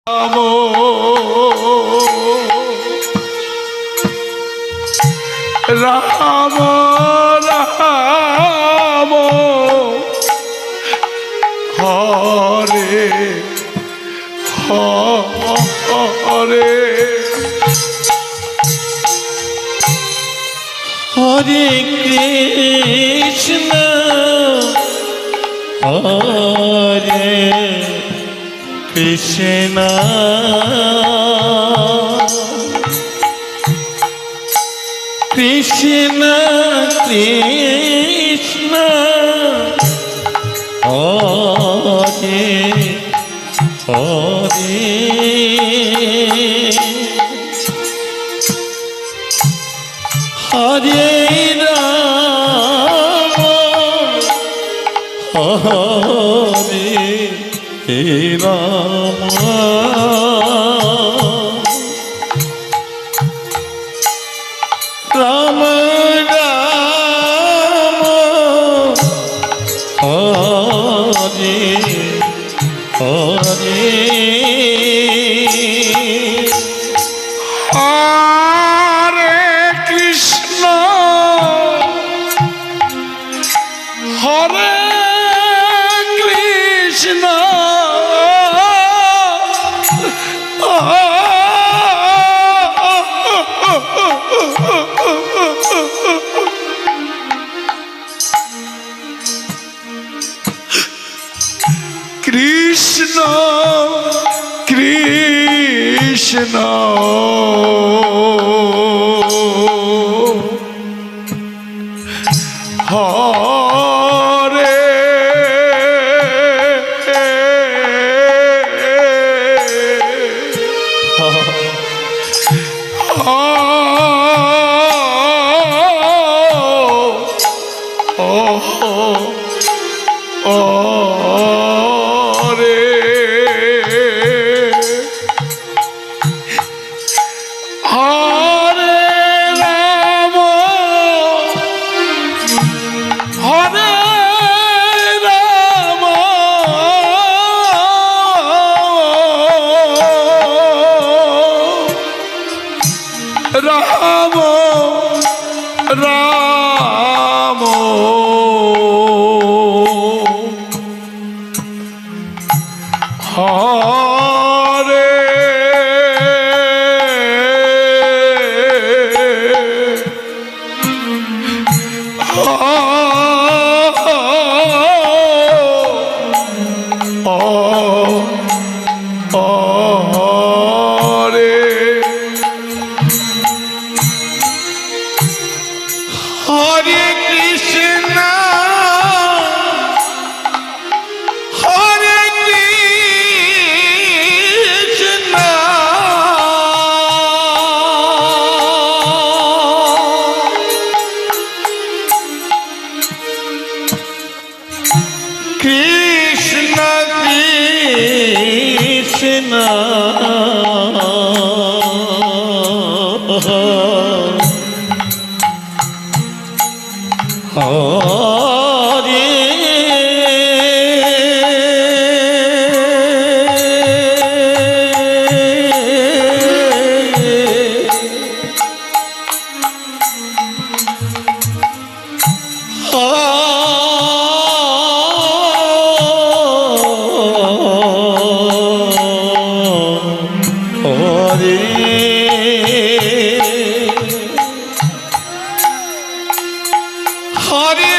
রাম রাম রাম হরে হরে হরে কৃষ্ণ হরে কৃষ্ণ কৃষ্ণ কৃষ্ণ হরে হরে হরে রাম হরে রাম রাম রাম হরে হরে হরে কৃষ্ণ হরে কৃষ্ণ কৃষ্ণ কৃষ্ণ হরে রাম রাম হরে হরে কৃষ্ণ হরে কৃষ্ণ কৃষ্ণ কৃষ্ণ হরে হরে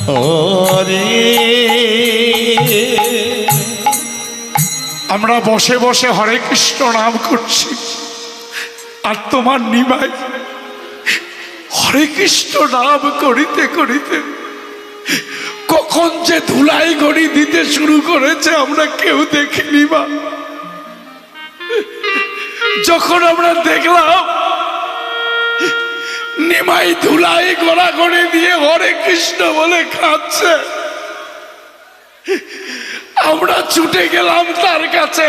হরে আমরা বসে বসে হরে কৃষ্ণ নাম করছি, আর তোমার নিমাই হরে কৃষ্ণ নাম করিতে করিতে কখন যে ধুলাই গড়ি দিতে শুরু করেছে আমরা কেউ দেখিনি। মা, যখন আমরা দেখলাম নিমাই ধুলাই গড়াগড়ি দিয়ে হরে কৃষ্ণ বলে খাচ্ছে, আমরা ছুটে গেলাম তার কাছে,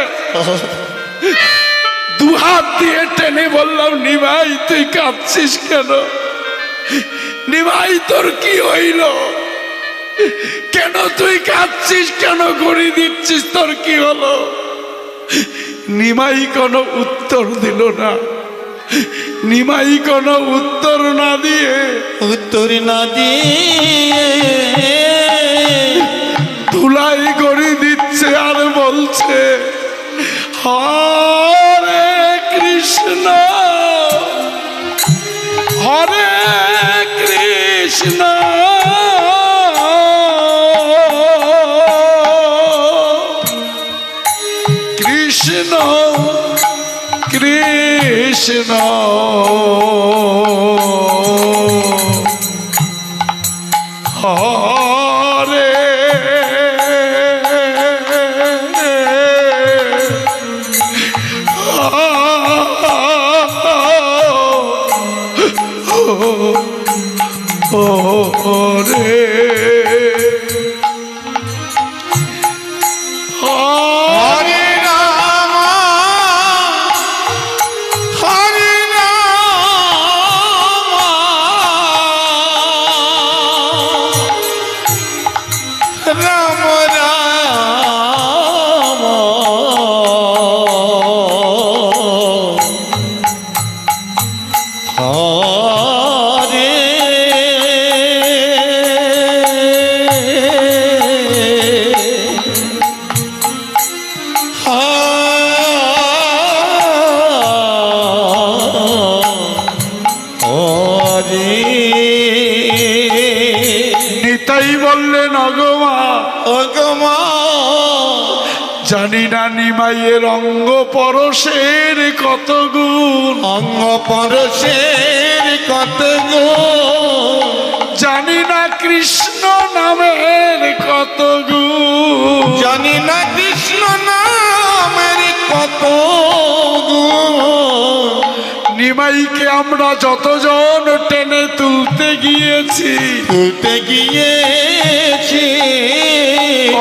দুহাত দিয়ে টেনে বললাম, নিমাই তুই কাঁদছিস কেন? নিমাই তোর কি হইল? কেন তুই কাঁদছিস? কেন গড়ি দিচ্ছিস? তোর কি হলো? নিমাই কোনো উত্তর দিল না। নিমাই কোনো উত্তর না দিয়ে ধুলাই গড়ি দিচ্ছে আর বলছে, হরে কৃষ্ণ হরে কৃষ্ণ কৃষ্ণ কৃষ্ণ হরে হরে হরে রাম হরে রাম রাম রাম হরে নিতাই বললেন, অগমা অগমা জানি না নিমাইয়ের অঙ্গ পরশের কত গুণ, অঙ্গ পরশের কত গুণ, জানি না কৃষ্ণ নামের কত গুণ, জানি না কৃষ্ণ নামের কত গুণ। নিমাইকে আমরা যতজন টেনে তুলতে গিয়েছি, তুলতে গিয়েছি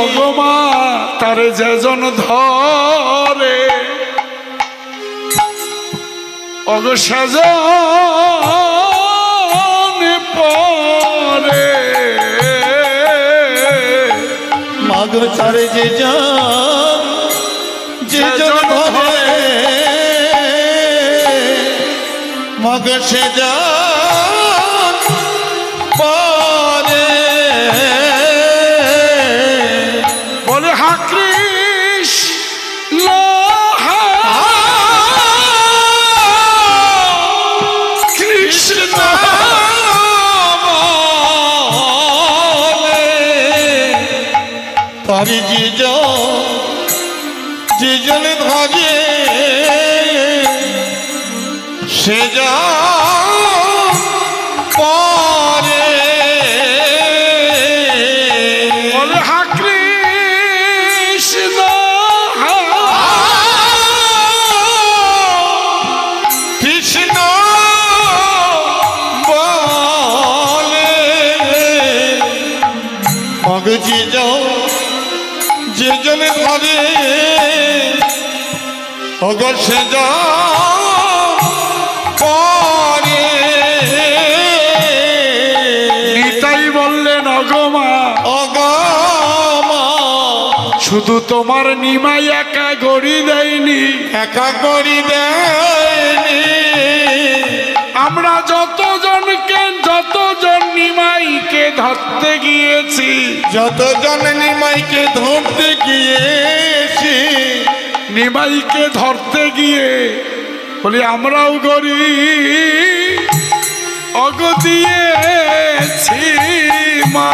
অগমা তারে যেজন ধরে, অগ সেজন পরে, মাগ তারে যে যান যে জন ধরে, মাগ সে যান পরে। বলে হা কৃষ্ণ কৃষ্ণ তারি যে জন ধরে সে যা পরে। বলে হা কৃষ্ণ কৃষ্ণ বলে মগজি যাও যে জনে ধরে অগর সে যাও পরে। নিতাই বললেন, অগমা অগমা শুধু তোমার নিমাই একা গড়ি দেয়নি, একা করি দেয়নি, আমরা যতজন নিমাইকে ধরতে গিয়েছি, যতজন নিমাইকে ধরতে গিয়েছি, নিমাইকে ধরতে গিয়ে বলি আমরাও গড়ি অগ দিয়েছি মা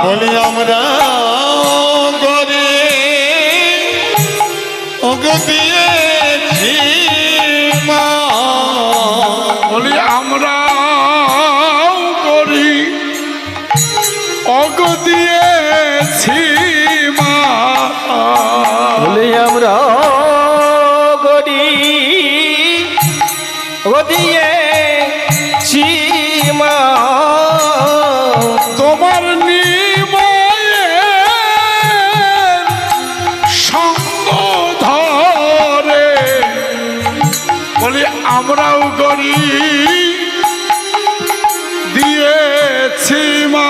বলি আমরা গরে অগ দিয়েছি মা বলি আমরা করি অগ দিয়েছি মা বলি আমরা গড়ি ও দিয়েছি মা তোমার নিমায়ের সঙ্গ ধরে বলি আমরাও করি দিয়েছি মা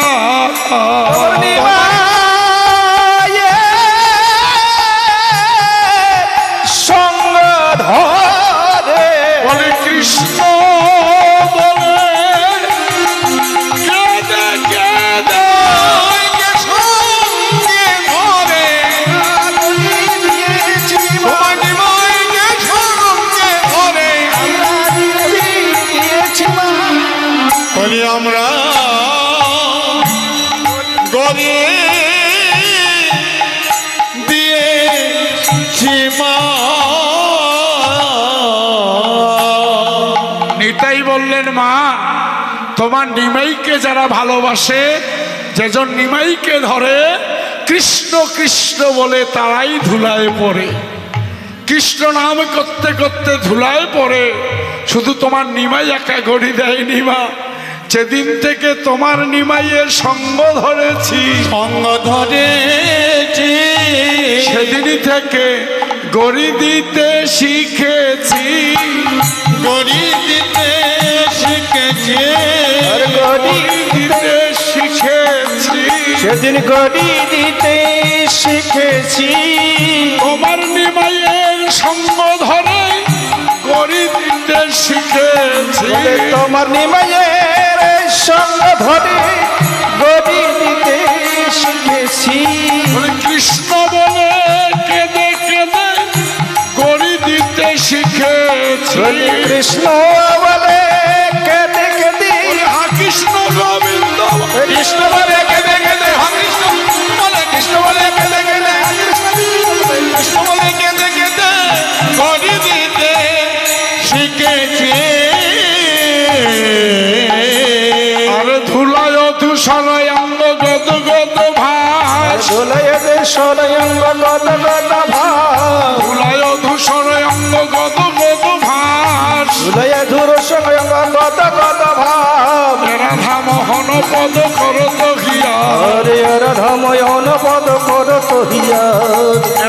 সঙ্গ ধরে বলে কৃষ্ণ বলে কেঁদে কেঁদে সঙ্গে ধরে তোমার নিমাইকে সঙ্গে ধরে দিয়েছি মা বলি আমরা গরে দিয়েছি মা নিতাই বললেন মা তোমার নিমাইকে যারা ভালোবাসে যেজন নিমাইকে ধরে কৃষ্ণ কৃষ্ণ বলে তারাই ধুলায় পড়ে কৃষ্ণ নাম করতে করতে ধুলায় পড়ে শুধু তোমার নিমাই একা গড়ি দেয়নি মা যেদিন থেকে তোমার নিমাইয়ের সঙ্গ ধরেছি সঙ্গ ধরেছি সেদিনই থেকে গড়ি দিতে শিখেছি গড়ি দিতে শিখেছি গড়ি দিতে শিখেছি সেদিন গড়ি দিতে শিখেছি তোমার নিমাইয়ের সঙ্গ ধরে গড়ি দিতে শিখেছি তোমার নিমাইয়ের সঙ্গ ধরে গড়ি দিতে শিখেছি বলে কৃষ্ণ বলে কেঁদে কেঁদে গড়ি দিতে শিখেছি কৃষ্ণ বলে কেঁদে কেঁদে বলে হা কৃষ্ণ গোবিন্দ কৃষ্ণ বলে কেঁদে কেঁদে কৃষ্ণ বলে কৃষ্ণ বলে কেঁদে কেঁদে কৃষ্ণ বলে কেঁদে কেঁদে গড়ি দিতে শিখেছি আরে ধুলায় ধূসরায় অঙ্গ গত গত ভাস দোলয় সরয়ঙ্গ গত গত ভাব ধুলায় ধূসরায় অঙ্গ গত গত ভাস দোলয় ধুর সরয়ঙ্গ গত গত ভাব রাধা মোহন পদ করত হিয়া হরে রাধময়ন পদ করত হিয়া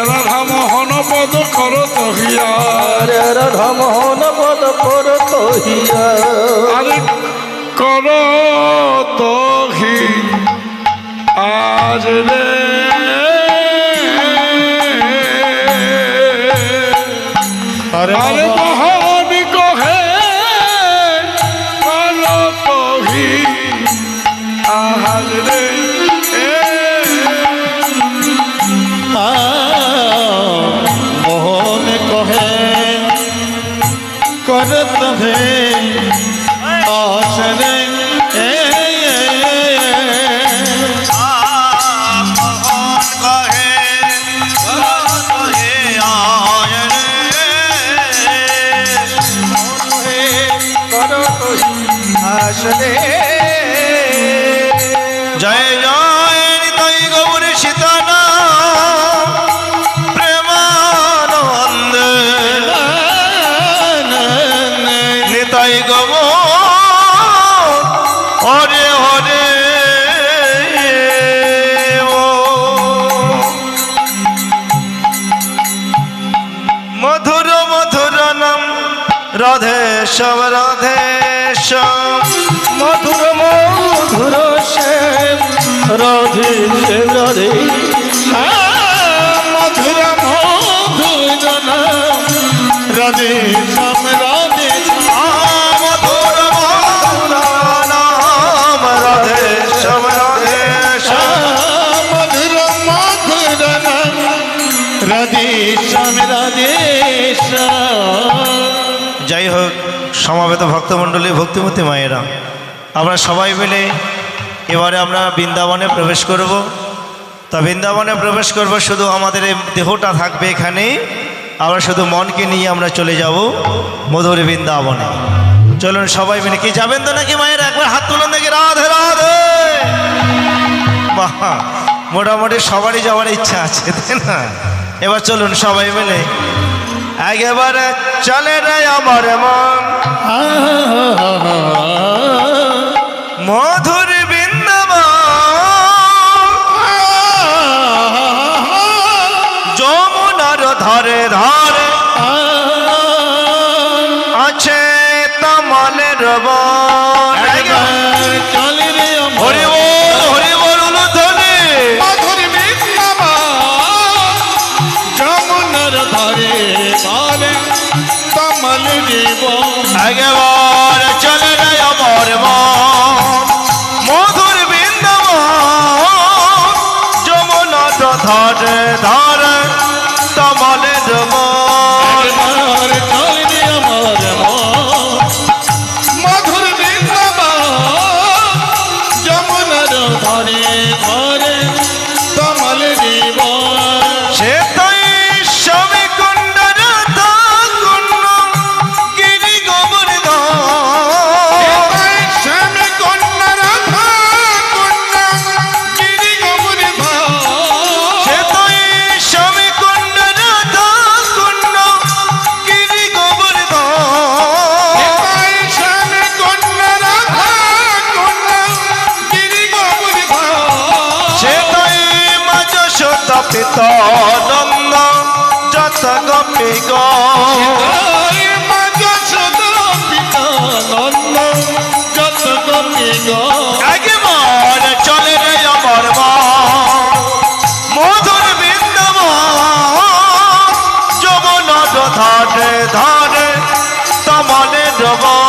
রাধা মোহন পদ করত হিয়া হরে রাধমোহন পদ করত হিয়া আরে করত হি আজ রে আরে আরে মহান কহে করত হি আজ রে মোহন কহে করত হে আসরে আসলে জয় জয় নিতাই গৌর সীতানা প্রেমানন্দ নিতাই গৌ হরে হরে মধুর মধুর নাম রাধে শ্যাম রাধে শ্যাম মধুর মধুর শ্যাম রাধে শ্যাম রাধে মধুর মধুর নাম রাধে শ্যাম রাধে মধুর মধুর নাম রাধে শ্যাম রাধে শ্যাম মধুর মধুর নাম রাধে শ্যাম রাধে শ্যাম। যাই হোক সমাবেত ভক্তমণ্ডলী, ভক্তিমতী মায়েরা, আমরা সবাই মিলে এবারে আমরা বৃন্দাবনে প্রবেশ করব। তা বৃন্দাবনে প্রবেশ করব, শুধু আমাদের এই দেহটা থাকবে এখানে, আমরা শুধু মনকে নিয়ে আমরা চলে যাব মধুর বৃন্দাবনে। চলুন সবাই মিলে, কি যাবেন তো নাকি মায়েরা? একবার হাত তুলুন দেখি, রাধে রাধে। বাহ, মোটামুটি সবারই যাওয়ার ইচ্ছা আছে, তাই না? এবার চলুন সবাই মিলে একেবারে চলে রে আমার মন মধুর যমুনার ধারে ধারে আছে তমালের বন। চলে রে হরি বল, হরি বল, উলুধ্বনি। মধুর বৃন্দাবন যমুনার ধারে ধারে কমল জীবন। একেবারে চলে রে আমার মন মধুর বৃন্দাবন যমুনার ধারে ধারে তমালের বন। একবার চলে রে আমার মন মধুর বৃন্দাবন যমুনার ধারে ধারে কমল জীবন। সে তাই স্বামী কুণ্ড রাধা কুণ্ড গিরি গোবর্ধন। শ্যামে কন্যা রাধা কন্যা গিরি গোবর্ধন। সে তাই স্বামী কুণ্ড রাধা কুণ্ড গিরি গোবর্ধন। শ্যামে কন্যা রাধা কন্যা গিরি গোবর্ধন। সে তাই মাঝ শত পিত নন্দ যত গোপী গো। একবার চলে রে আমার মন মধুর বৃন্দাবন যমুনার ধারে ধারে তমালের বন।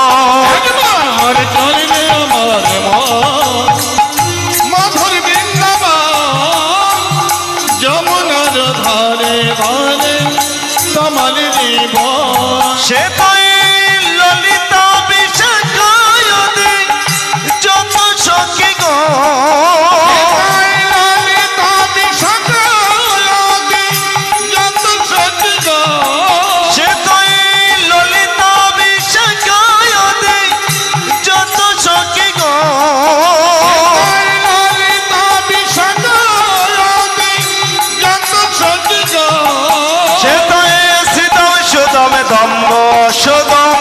যমুনার ধারে ধারে তমাল জীবন। সে তাই ললিতা বিশাখায়তে যত সখী গো। সে তাই ললিতা বিশাখায়তে যত সখী গো। সে তাই সীতম সুদম দম্ভ সুদম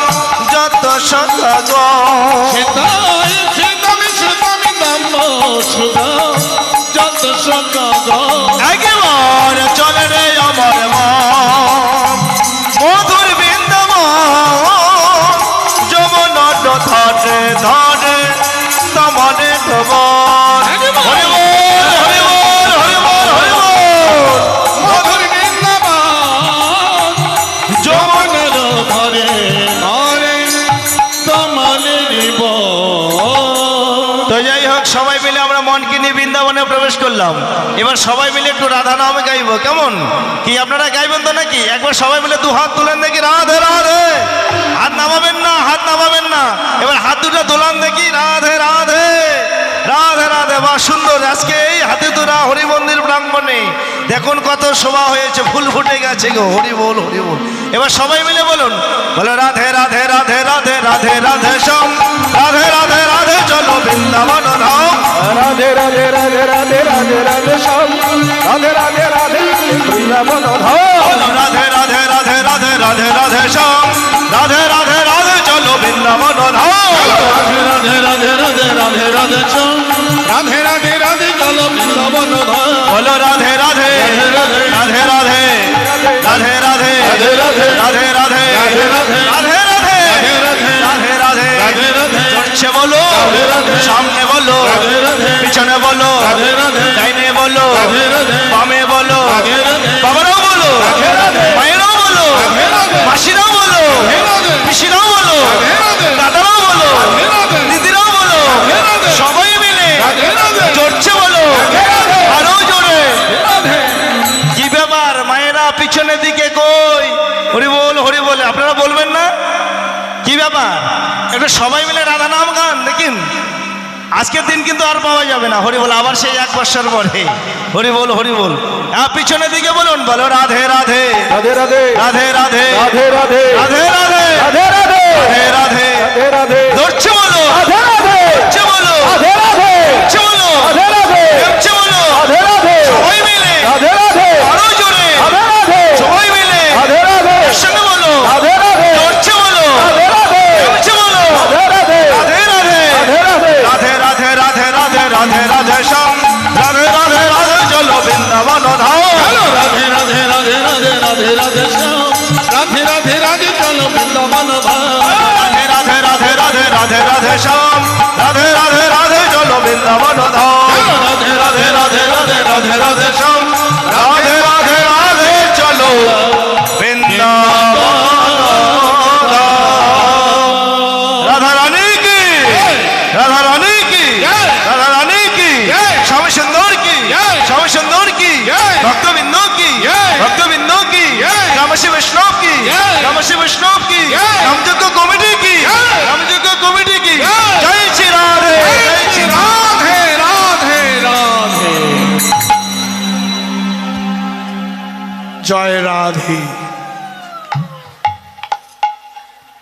যত সখা গো। একবার চলে রে আমার মন মধুর বৃন্দাবন যমুনার ধারে ধারে তমালের বন। হরি বল, হরি বল, হরি বল, হরি বল। মধুর বৃন্দাবন যমুনার ধারে ধারে তমাল জীবন। তো যাই হোক, সবাই মিলে আমরা মনকে নিয়ে বৃন্দাবনে প্রবেশ করলাম। এবার সবাই মিলে একটু রাধা নামে গাইবো, কেমন? কি আপনারা গাইবেন তো নাকি? একবার সবাই মিলে দু হাত তুলেন দেখি, রাধে রাধে। হাত নামাবেন না, হাত নামাবেন না। এবার হাত দুটো তোলান দেখি, রাধে রাধে, রাধে রাধে। বা সুন্দর, আজকে এই হাতে তোরা হরি মন্দির প্রাঙ্গণে দেখুন কত শোভা হয়েছে, ফুল ফুটে গেছে গো। হরি বল, হরি বল। এবার সবাই মিলে বলুন, বলো রাধে রাধে রাধে রাধে রাধে রাধে শ্যাম রাধে রাধে রাধে চলো বৃন্দাবন ধাম। রাধে রাধে রাধে রাধে রাধে রাধে শ্যাম রাধে রাধে রাধে বৃন্দাবন ধাম। বলো রাধে রাধে রাধে রাধে রাধে রাধে শ্যাম রাধে রাধে রাধে চলো বৃন্দাবন ধাম। রাধে রাধে রাধে রাধে রাধে রাধে শ্যাম রাধে রাধে রাধে চলো বৃন্দাবন ধাম। বলো রাধে রাধে রাধে রাধে রাধে রাধে রাধে রাধে রাধে রাধে রাধে রাধে রাধে রাধে রাধে। চড়ছে বলো, সামনে বলো, পিছনে বলো, ডাইনে বলো, বামে বলো, বাবারাও বলো, মায়েরাও বলো, মাসিরাও বলো, পিসিরাও বলো, দাদারাও বলো, দিদিরাও বলো, সবাই মিলে চড়ছে বলো, আরো জোরে। কি ব্যাপার মায়েরা পিছনের দিকে কই? হরি বল, হরি বল। আপনারা বলবেন না? কি ব্যাপার? কিন্তু আর পাওয়া যাবে না। হরি বল, আবার সেই 1 বৎসর পরে হরি বল হরি বল। হ্যাঁ, পিছনের দিকে বলুন, বলো রাধে রাধে রাধে রাধে রাধে রাধে রাধে রাধে রাধে রাধে রাধে রাধে রাধে রাধে রাধে রাধে ধরছে বলো, রাধে রাধে ধরছে বলো, রাধে রাধে ধরছে বলো, রাধে রাধে ধরছে বলো। রাধে রাধে সবাই মিলে রাধে রাধে আরো জোরে রাধে রাধে সবাই মিলে রাধে রাধে একসঙ্গে বলো, রাধে রাধে ধরছে বলো, রাধে রাধে ধরছে বলো। রাধে রাধে রাধে রাধে রাধে রাধে রাধে রাধে রাধে রাধে রাধে শ্যাম, রাধে রাধে রাধে চলো বৃন্দাবন ধাম। রাধে রাধে রাধে রাধে রাধে রাধে শ্যাম, রাধে রাধে রাধে চলো বৃন্দাবন ধাম। রাধে রাধে রাধে রাধে রাধে রাধে শ্যাম, রাধে রাধে রাধে চলো বৃন্দাবন ধাম। রাধে রাধে রাধে রাধে রাধে রাধে শ্যাম, রাধে রাধে রাধে চলো বৃন্দাবন ধাম। রাধা রানী কি, রাধা রানী কি, রাধা রানী কি, শ্যাম সুন্দর কি, শ্যাম সুন্দর কি, ভক্তবৃন্দ কি, ভক্তবৃন্দ কি, রামশ্রী বৈষ্ণব কি, রামশ্রী বৈষ্ণব কি, রামযজ্ঞ কমিটি কি, রামযজ্ঞ কমিটি কি। জয় শ্রী রাধে, জয় শ্রী রাধে। রাধে রাধে। জয় রাধে।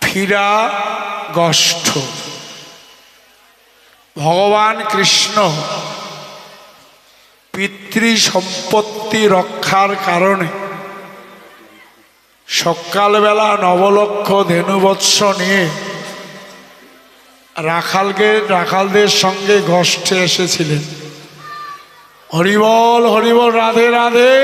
ফিরা গষ্ঠ। ভগবান কৃষ্ণ পিতৃ সম্পত্তি রক্ষার কারণে সকালবেলা 9 লক্ষ ধেনুবৎস নিয়ে রাখালদের সঙ্গে গষ্ঠে এসেছিলেন। হরিবল হরিবল, রাধে রাধে।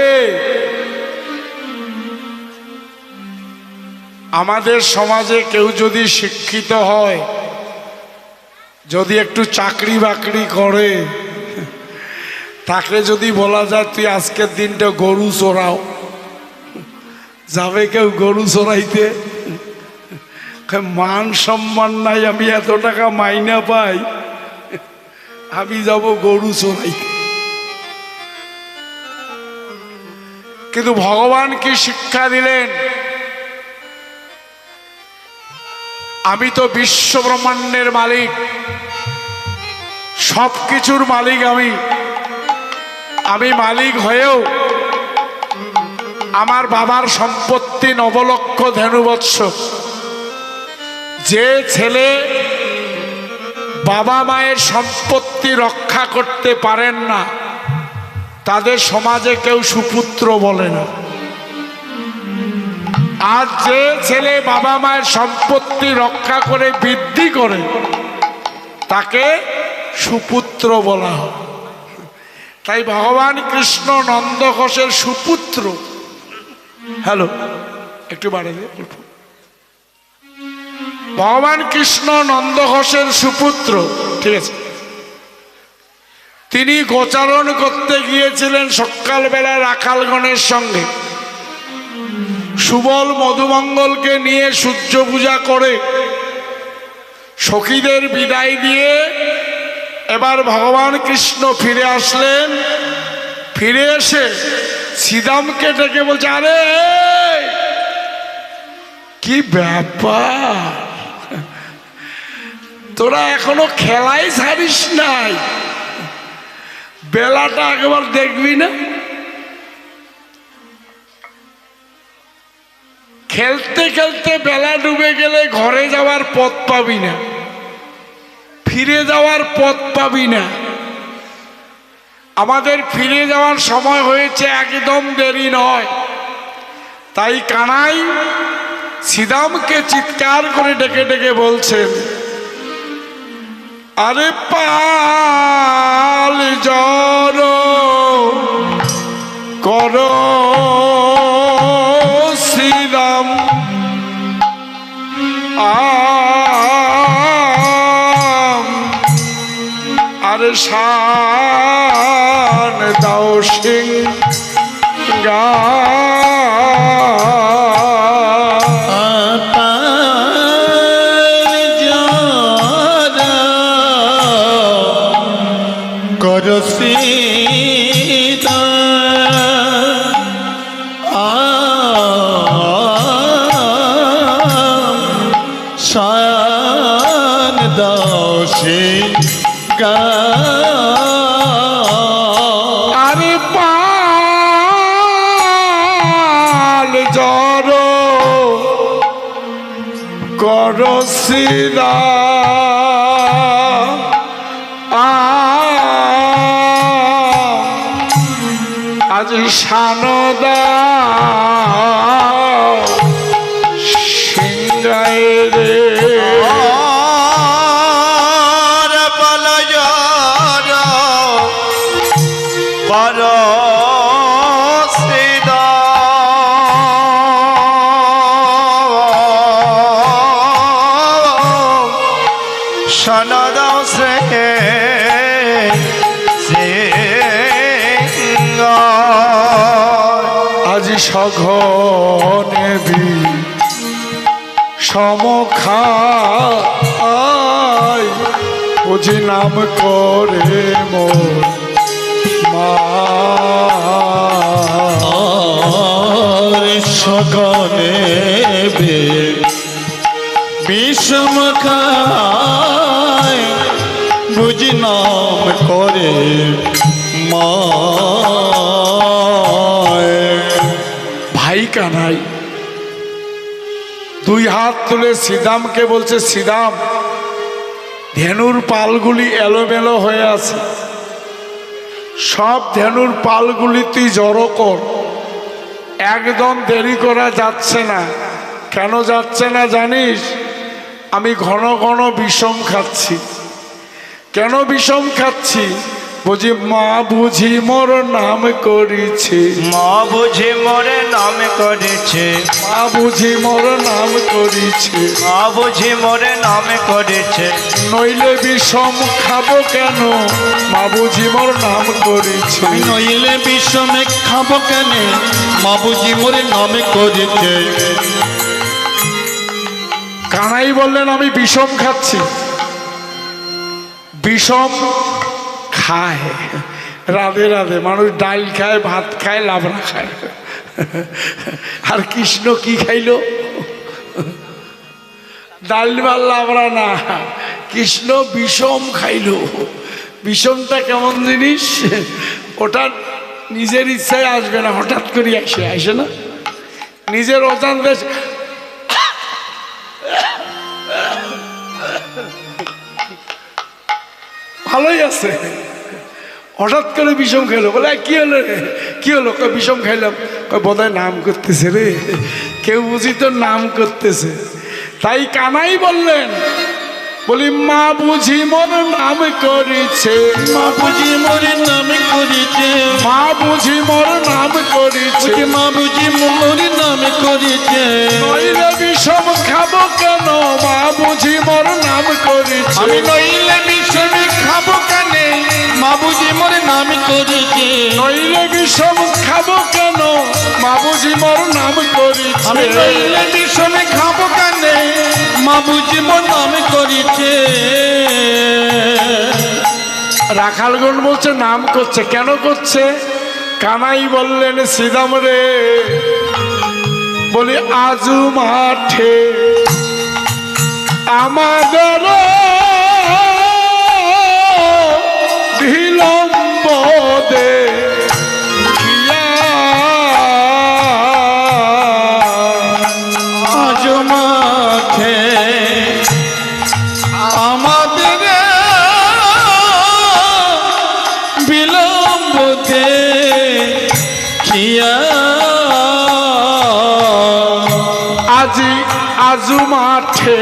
আমাদের সমাজে কেউ যদি শিক্ষিত হয়, যদি একটু চাকরি বাকরি করে, তাকে যদি বলা যায় তুই আজকের দিনটা গরু চড়াও, যাবে কেউ গরু চড়াইতে? মান সম্মান নাই, আমি এত টাকা মাইনা পাই, আমি যাব গরু চড়াইতে। কিন্তু ভগবান কি শিক্ষা দিলেন? আমি তো বিশ্ব ব্রহ্মাণ্ডের মালিক, সব কিছুর মালিক আমি মালিক হয়েও আমার বাবার সম্পত্তি 9 লক্ষ ধেনুবৎস। যে ছেলে বাবা মায়ের সম্পত্তি রক্ষা করতে পারেন না, তাদের সমাজে কেউ সুপুত্র বলে না। আর যে ছেলে বাবা মায়ের সম্পত্তি রক্ষা করে বৃদ্ধি করে, তাকে সুপুত্র বলা হয়। তাই ভগবান কৃষ্ণ নন্দঘোষের সুপুত্র। হ্যালো, একটু বাড়ে দিয়ে অল্প। ভগবান কৃষ্ণ নন্দঘোষের সুপুত্র, ঠিক আছে। তিনি গোচারণ করতে গিয়েছিলেন সকালবেলা রাখালগণের সঙ্গে। সুবল মধুমঙ্গলকে নিয়ে সূর্য পূজা করে সখীদের বিদায় দিয়ে এবার ভগবান কৃষ্ণ ফিরে আসলেন। ফিরে এসে শ্রীদামকে ডেকে বলছে, আরে কি ব্যাপার, তোরা এখনো খেলাই ছাড়িস নাই, বেলাটা একবার দেখবি না? খেলতে খেলতে বেলা ডুবে গেলে ঘরে যাওয়ার পথ পাবি না, ফিরে যাওয়ার পথ পাবি না। আমাদের ফিরে যাওয়ার সময় হয়েছে, একদম দেরি নয়। তাই কানাই শ্রীদামকে চিৎকার করে ডেকে ডেকে বলছেন, আরে পাল জড় করো শ্রীরাম, আরে শান দাও সিংহা করসিতা শান দাও সিংহা রসিদা আজ সানদা সিংহায় রে আজি সঘনে সমখাই বুঝি নাম করে মোর মা সগনে বিষম খায় বুঝি নাম করে মা। ভাই কানাই দুই হাত তুলে শ্রীদামকে বলছে, শ্রীদাম ধেনুর পালগুলি এলোমেলো হয়ে আছে, সব ধেনুর পালগুলি তুই জড়ো কর, একদম দেরি করা যাচ্ছে না। কেন যাচ্ছে না জানিস? আমি ঘন ঘন বিষম খাচ্ছি। কেন বিষম খাচ্ছি? বুঝি মা বুঝি মোর নাম করেছে, মা বুঝি মোরে নাম করেছে, মা বুঝি মোর নাম করেছে, মা বুঝি মোরে নাম করেছে। নইলে বিষম খাবো কেন? মা বুঝি মোর নাম করেছে, নইলে বিষমে খাবো কেন? মা বুঝি মোরে নাম করেছে। কানাই বললেন আমি বিষম খাচ্ছি। বিষম খায়, রাধে রাধে, মানুষ ডাল খায়, ভাত খায়, লাবড়া খায়। আর কৃষ্ণ কি খাইল? ডাল ভাত লাবড়া না, কৃষ্ণ বিষম খাইল। বিষমটা কেমন জিনিস? ওটা নিজের ইচ্ছায় আসবে না, হঠাৎ করে আসে না, নিজের অজান্তে। ভালোই আছে, হঠাৎ করে বিষম খাইলো। বলে কি হলো রে? কি হলো? বিষম খাইলাম। বোধহয় নাম করতেছে রে, কেউ বুঝি তো নাম করতেছে। তাই কানাই বললেন, বলি মা বুঝি মোর নাম করেছে, মা বুঝি মোরে নাম করেছে, মা বুঝি মোর নাম করেছে, মা বুঝি মোরে নাম করেছে। নইলে বিষম খাবো কেন? মা বুঝি মোর নাম করেছে, আমি নইলে বিষমে খাবো কেন? মা বুঝি মোরে নাম করেছে। নইলে বিষম খাবো কেন? মা বুঝি মোর নাম করেছে, আমি নইলে বিষমে খাবো কেন? মা বুঝি মোর নাম করেছে। রাখালগণ বলছে নাম করছে। কেন করছে? কানাই বললেন, শ্রীদাম রে, বলি আজু মাঠে আমাদের বিলম্ব দে আজ মাঠে আমাদের বিলম্ব দেখিয়া। আজি আজু মাঠে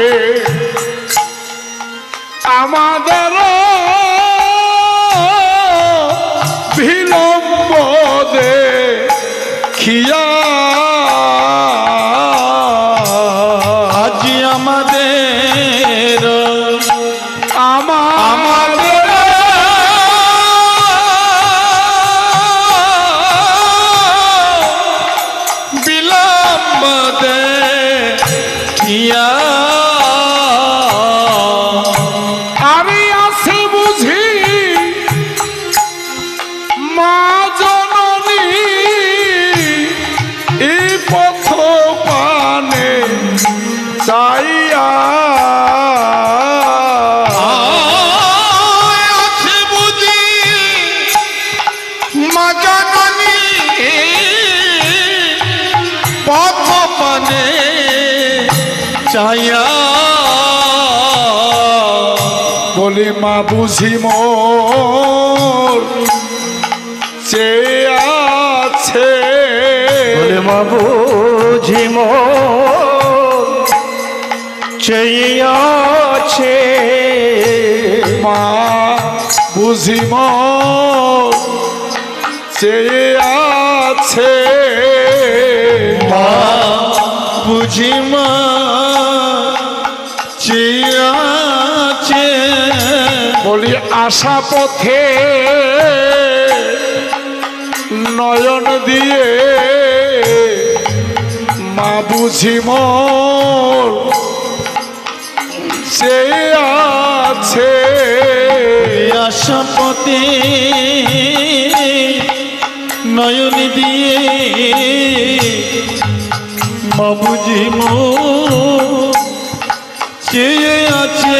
আমাদের বিলম্ব দেখিয়া। আজি আমাদের আমাদের বিলম্ব দেখিয়া। আমি আছে বুঝি মা জননী এই পথ পানে চাইয়া। আছে বুঝি মা জননী পথ পানে চাইয়া। বলি মা বুঝি মোর চেয়ে আছে, বলে মা বুঝি মোর চেয়ে আছে, মা বুঝি মোর চেয়ে আছে, মা বুঝি মা চেয়ে আছে, বলি আশা পথে নয়ন দিয়ে মা বুঝি মোর চেয়ে আছে, আশাপতি নয়ন দিয়ে মা বুঝি মোর চেয়ে আছে।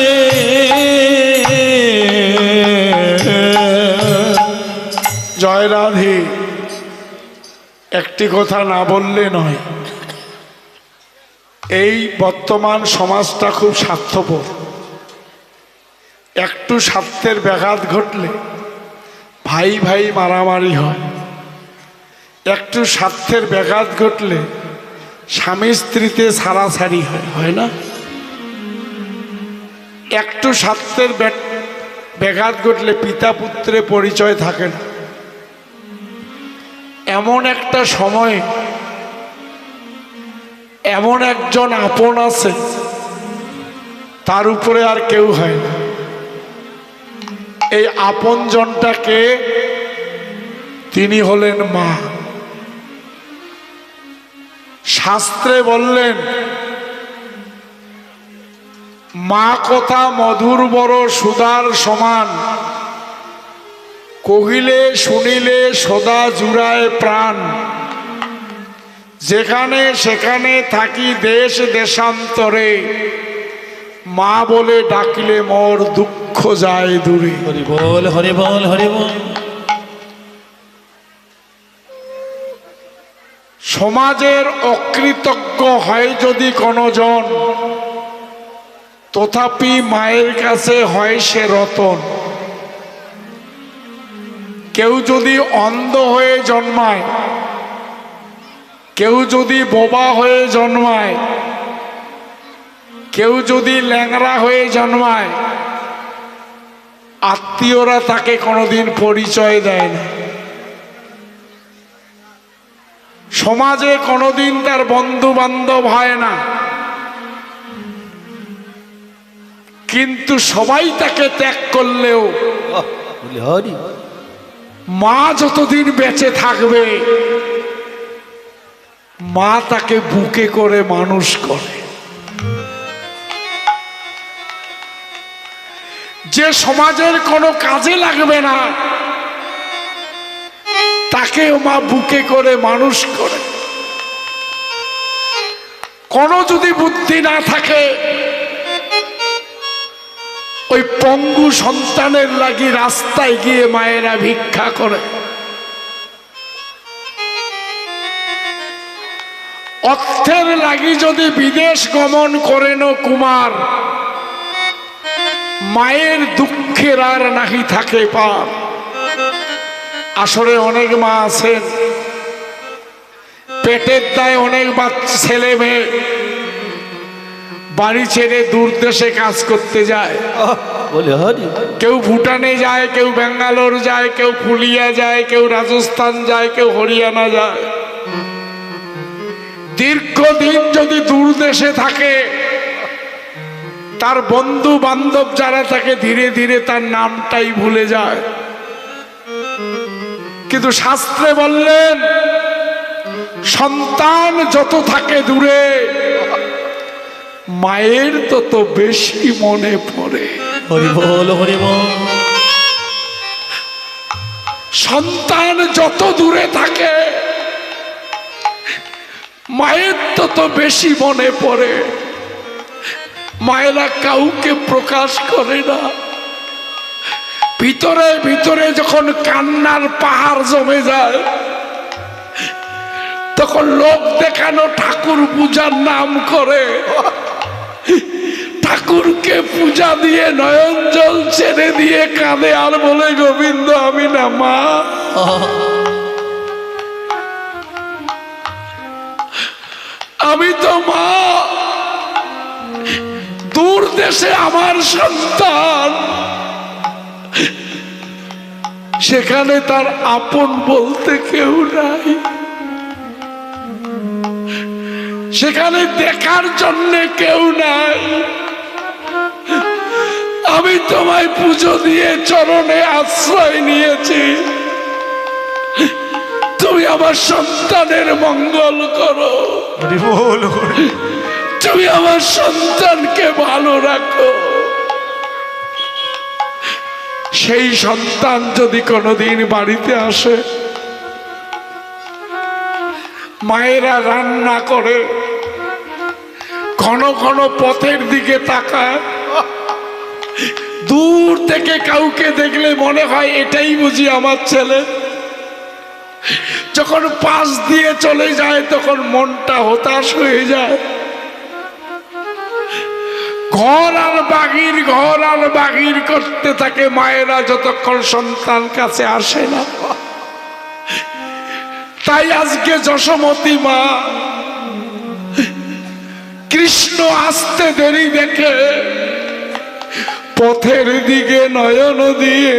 জয় রাধে। একটি কথা না বললে নয়, এই বর্তমান সমাজটা খুব স্বার্থপর। একটু স্বার্থের ব্যাঘাত ঘটলে ভাই ভাই মারামারি হয়, একটু স্বার্থের ব্যাঘাত ঘটলে স্বামী স্ত্রীতে ছাড়াছাড়ি হয়, হয় না? একটু স্বার্থের ব্যাঘাত ঘটলে পিতা পুত্রে পরিচয় থাকে না। এমন একটা সময়ে এমন একজন আপন আছে, তার উপরে আর কেউ হয় না। এই আপন জনটাকে তিনি হলেন মা। শাস্ত্রে বললেন মা কথা মধুর বড় সুধার সমান, কহিলে শুনিলে সদা জুড়ায় প্রাণ, যেখানে সেখানে থাকি দেশ দেশান্তরে, মা বলে ডাকিলে মোর দুঃখ যায় দূরে। হরি বল হরি বল হরি বল। সমাজের অকৃতজ্ঞ হয় যদি কোনো জন, তথাপি মায়ের কাছে হয় সে রতন। কেউ যদি অন্ধ হয়ে জন্মায়, কেউ যদি বোবা হয়ে জন্মায়, কেউ যদি ল্যাংড়া হয়ে জন্মায়, আত্মীয়রা তাকে কোনোদিন পরিচয় দেয় না। সমাজে কোনোদিন তার বন্ধু বান্ধব হয় না, কিন্তু সবাই তাকে ত্যাগ করলেও হরি মা যতদিন বেঁচে থাকবে, মা তাকে বুকে করে মানুষ করে। যে সমাজের কোনো কাজে লাগবে না, তাকেও মা বুকে করে মানুষ করে। কোনো যদি বুদ্ধি না থাকে, ওই পঙ্গু সন্তানের লাগি রাস্তায় গিয়ে মায়েরা ভিক্ষা করে। অর্থের লাগি যদি বিদেশ গমন করেন কুমার, মায়ের দুঃখের আর নাহি থাকে পার। আসলে অনেক মা আছেন, পেটের দায় অনেক বাচ্চা ছেলে মেয়ে বাড়ি ছেড়ে দূর দেশে কাজ করতে যায়। বলে হরি কেউ ভুটানে যায়, কেউ ব্যাঙ্গালোর যায়, কেউ পুরুলিয়া যায়, কেউ রাজস্থান যায়, কেউ হরিয়ানা যায়। দীর্ঘদিন যদি দূর দেশে থাকে, তার বন্ধু বান্ধব যারা থাকে ধীরে ধীরে তার নামটাই ভুলে যায়। কিন্তু শাস্ত্রে বললেন সন্তান যত থাকে দূরে, মায়ের তত বেশি মনে পড়ে। হরি বল হরি বল। সন্তান যত দূরে থাকে, মায়ের তত বেশি মনে পড়ে। মায়েরা কাউকে প্রকাশ করে না, ভিতরে ভিতরে যখন কান্নার পাহাড় জমে যায়, তখন লোক দেখানো ঠাকুর পূজার নাম করে ঠাকুরকে পূজা দিয়ে নয়ন জল ছেড়ে দিয়ে কাঁদে আর বলে গোবিন্দ আমি না মা, আমি তো মা, দূর দেশে আমার সন্তান, সেখানে তার আপন বলতে কেউ নাই, সেখানে দেখার জন্য কেউ নাই। আমি তোমায় পুজো দিয়ে চরণে আশ্রয় নিয়েছি, তুমি আমার সন্তানের মঙ্গল করো, তুমি আমার সন্তানকে ভালো রাখো। সেই সন্তান যদি কোনোদিন বাড়িতে আসে, মায়েরা রান্না করে, ঘন ঘন পথের দিকে তাকায়, দূর থেকে কাউকে দেখলে মনে হয় এটাই বুঝি আমার ছেলে। যখন পাশ দিয়ে চলে যায় তখন মনটা হতাশ হয়ে যায়। ঘর আর বাগির করতে থাকে মায়েরা যতক্ষণ সন্তান কাছে আসে না। তাই আজকে যশোমতী মা কৃষ্ণ আসতে দেরি দেখে পথের দিকে নয়ন দিয়ে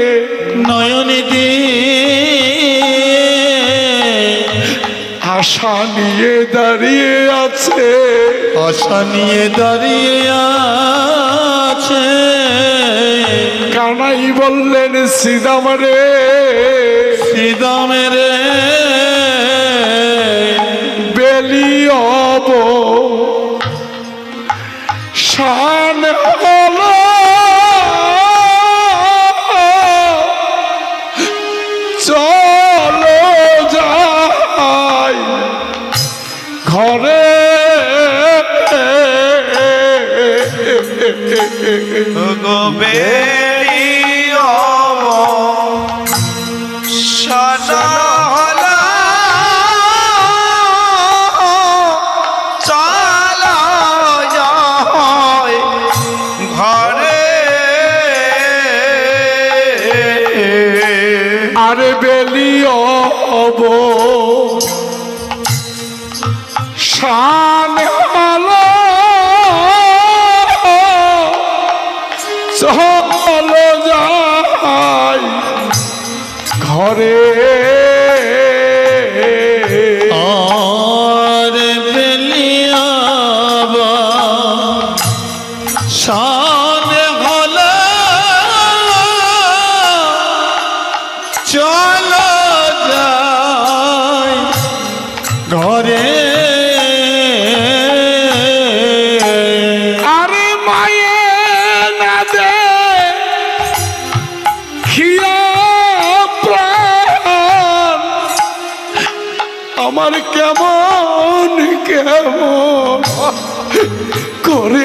আশা নিয়ে দাঁড়িয়ে আছে, আশা নিয়ে দাঁড়িয়ে আছে। কানাই বললেন শ্রীদাম রে, শ্রীদাম রে, বেলি অব শান হলো চলো যাই ঘরে। আরে বেলি অব শান হলো চলো যাই ঘরে। আর বেলিয়াবা শান হলো চলো যাই ঘরে। আরে মায়ে না দে খিয়া প্রাণ, আমার কেমন কেমন করে।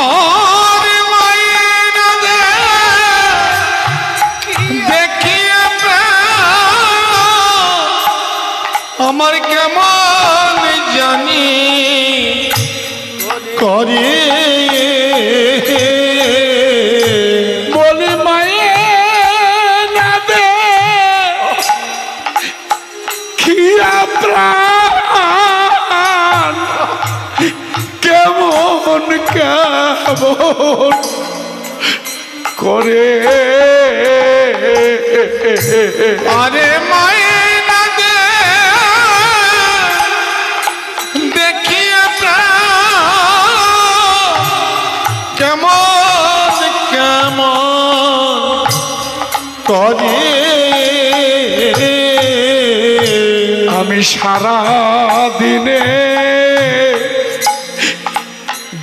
আর মায়ের দে দেখিয়ে প্রাণ, আমার কেমন জানি করে। বলি মায়ে না দে খিয়া প্রাণ, কেমন কেমন করে। আরে মায়ের না দে দেখিয়ে প্রাণ, কেমন কেমন করে। আমি সারা দিনে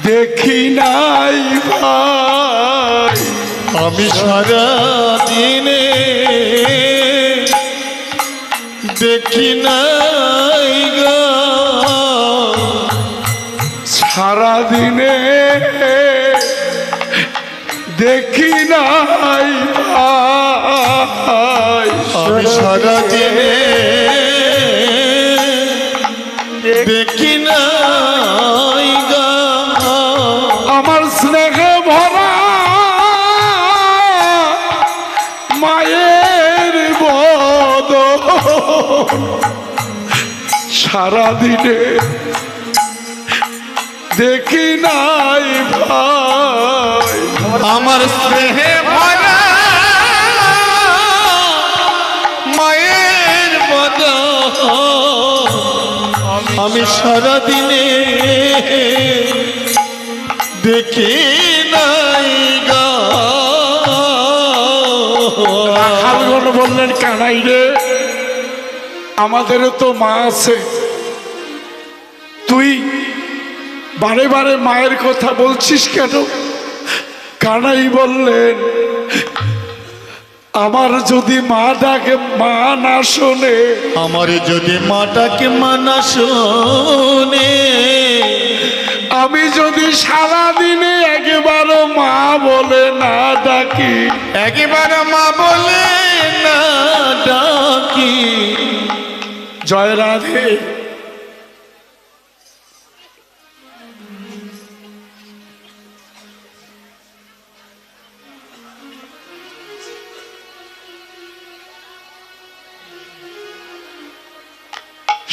দেখি নাই ভাই, আমি সারা দিনে দেখি নাই গো, সারা দিনে দেখি নাই ভাই, আমি সারা দিনে দেখি নাই সারাদিনে দেখি নাই ভাই, আমার স্নেহে ভরা মায়ের বদন আমি সারাদিনে দেখি নাই গো। রাখালগণ বললেন, কানাই রে, আমাদেরও তো মা আছে, তুই বারে বারে মায়ের কথা বলছিস কেন? কানাই বললেন, আমার যদি মা ডাকে মা না শোনে, আমার যদি মাটাকে মানা শোনে, আমি যদি সারাদিনে একবারও মা বলে না ডাকি, একবার মা বলে না ডাকি, জয় রাধে,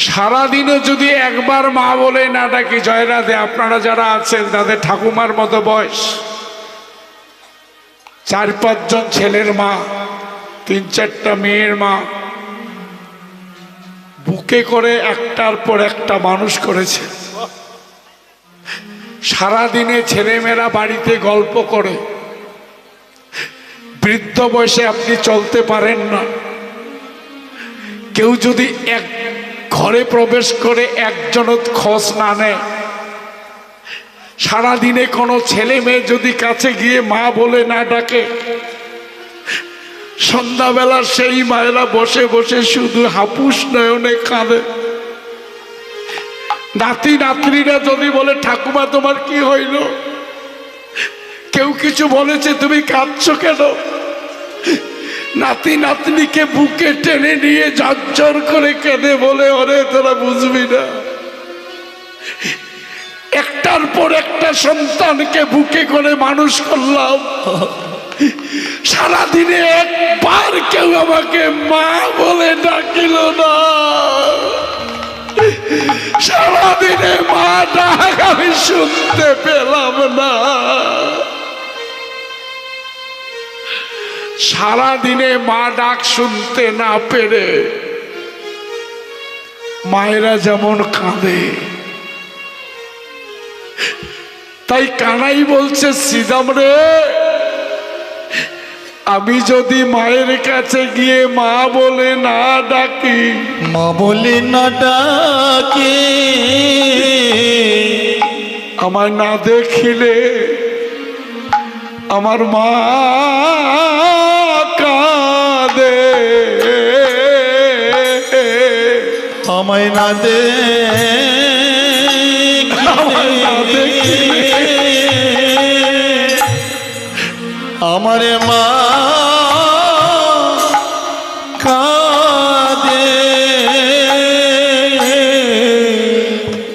সারাদিনে যদি একবার মা বলে না ডাকি, জয় রাধে, আপনারা যারা আছেন তাদের ঠাকুমার মতো বয়স, 4-5 জন ছেলের মা, 3-4টা মেয়ের মা, বুকে করে একটার পর একটা মানুষ করেছে। সারাদিনে ছেলেমেয়েরা বাড়িতে গল্প করে, বৃদ্ধ বয়সে আপনি চলতে পারেন না, কেউ যদি এক ঘরে প্রবেশ করে একজন খোঁজ না নেয়, সারাদিনে কোনো ছেলে মেয়ে যদি কাছে গিয়ে মা বলে না ডাকে, সন্ধ্যাবেলা সেই মায়েরা বসে বসে শুধু হাপুস নয়নে কাঁদে। নাতি নাতনিরা যদি বলে, ঠাকুমা তোমার কি হইল, কেউ কিছু বলেছে তুমি কাঁদছো কেন, নাতি নাতনিকে বুকে টেনে নিয়ে ঝরঝর করে কেঁদে বলে, ওরে তোরা বুঝবি না, একটার পর একটা সন্তানকে বুকে করে মানুষ করলাম, সারাদিনে একবার কেউ আমাকে মা বলে ডাকিল না, সারাদিনে মা ডাক আমি শুনতে পেলাম না। সারাদিনে মা ডাক শুনতে না পেরে মায়েরা যেমন কাঁদে, তাই কানাই বলছে, শ্রীদাম রে, আমি যদি মায়ের কাছে গিয়ে মা বলে না ডাকি, মা বলে না ডাকে, আমায় না দেখিলে আমার মা কাঁদে, আমায় না দে, আমায় না দেখিলে আমার মা কাঁদে,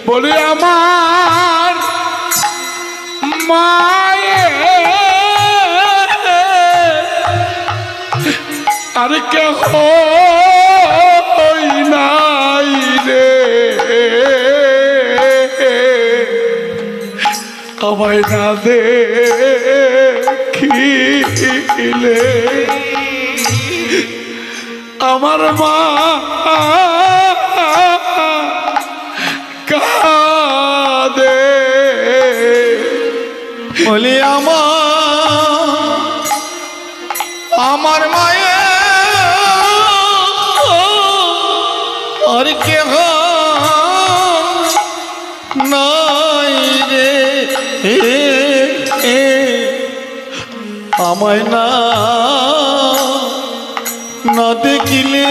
বলে আমার মায়ের আর কেহ নাই রে, আমায় না দেখিলে আমার মা কাঁদে, বলি আমার মায়ের আর কেহ নাই রে, আমায় না না দেখিলে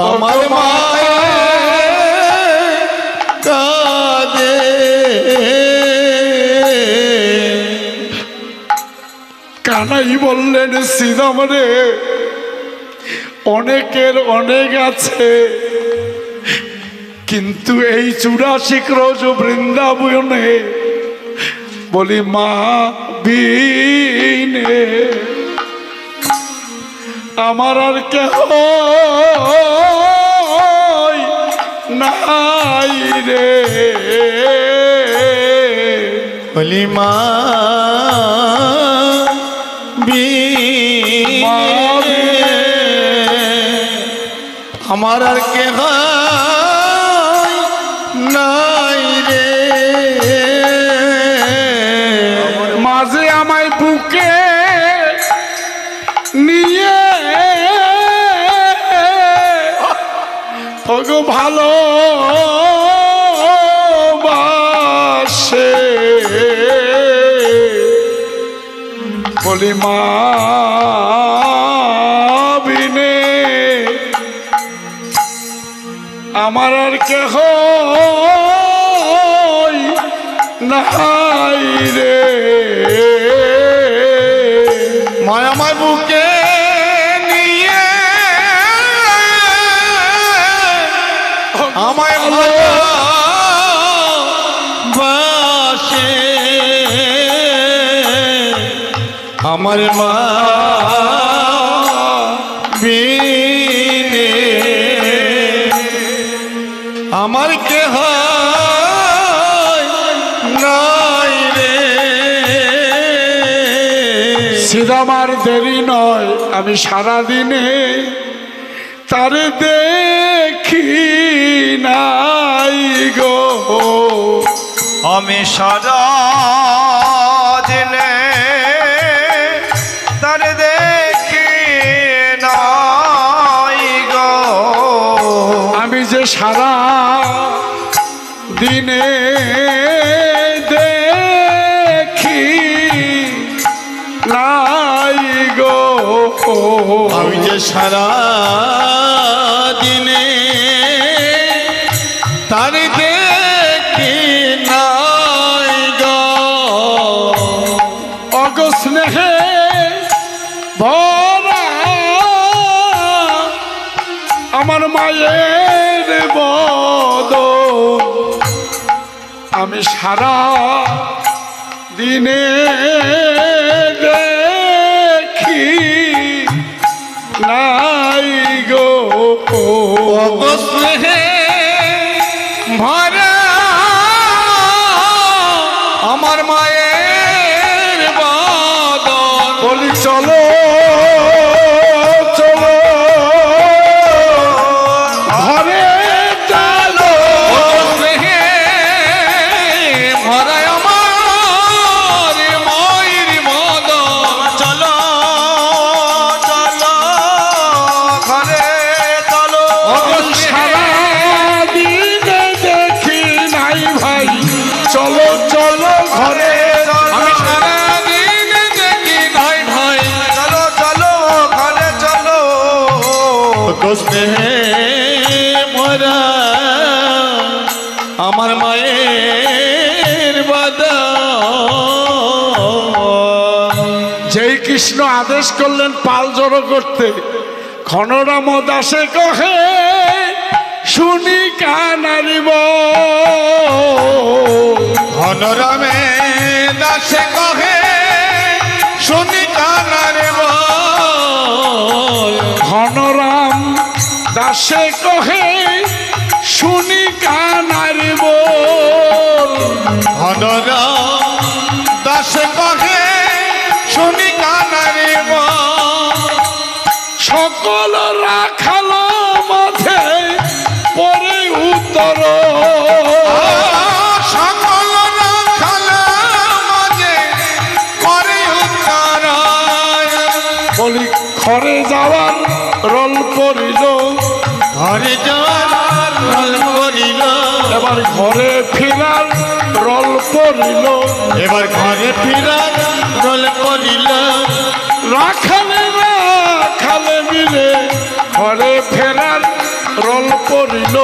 আমার মায়ের কাঁদে। কানাই বললেন, শ্রীরাম রে, অনেকের অনেক আছে, কিন্তু এই 84 ক্রোশ বৃন্দাবনে বলি মা বিনে আমার আর কেহ নাই রে বলি মা আমার আর কে নাই রে মাঝে আমায় বুকে নিয়ে ওগো ভালো বাসে বলি মা বিনে আমার আর কেহ নাই রে মায়া আমার বুকে নিয়ে আমায় ভালোবাসে আমার মা বিনে আমার কেহ নাই রে সিদামার দেরি নয় আমি সারাদিনে তারে দেখি নাই গো আমি সারা দিনে তার দেখি নাই গো আমি যে সারা দিনে দেখি নাই গো আমি যে সারা দিনে তার দেখি নাই গো অগস্নেহে ভরা আমার মায়ের বদন আমি সারা দিনে দেখি নাই গো স্নেহে ভরা আমার মায়ের বদন বলি চলো চলো ঘরে চলো স্নেহে ভরা আমার মায়ের বদন চলো চলো ঘরে চলো সারা দিনে দেখি নাই ভাই চলো চলো ঘরে আমি সারা দিন দেখি নাই ভাই চলো চলো ঘরে চলো স্নেহে ভরা আমার মায়ের বদন যেই কৃষ্ণ আদেশ করলেন পাল জড়ো করতে ক্ষণরাম দাসে কহে শুনি কানারিব ঘনরামে দাসে কহে শুনি কানারে বল ঘনরাম দাসে কহে শুনি কানারিব ঘনরাম দাসে কহে শুনি কানারে বল সকল রাখাল মাঝে পরে উত্তর সকল রাখাল মাঝে করে উত্তর বলি ঘরে যাওয়ার রল করিল ঘরে যাওয়ার রল করিল এবার ঘরে ফিরার রল করিল এবার ঘরে ফিরার রল করিল রাখালে মিলে ঘরে ফেরার রল করিল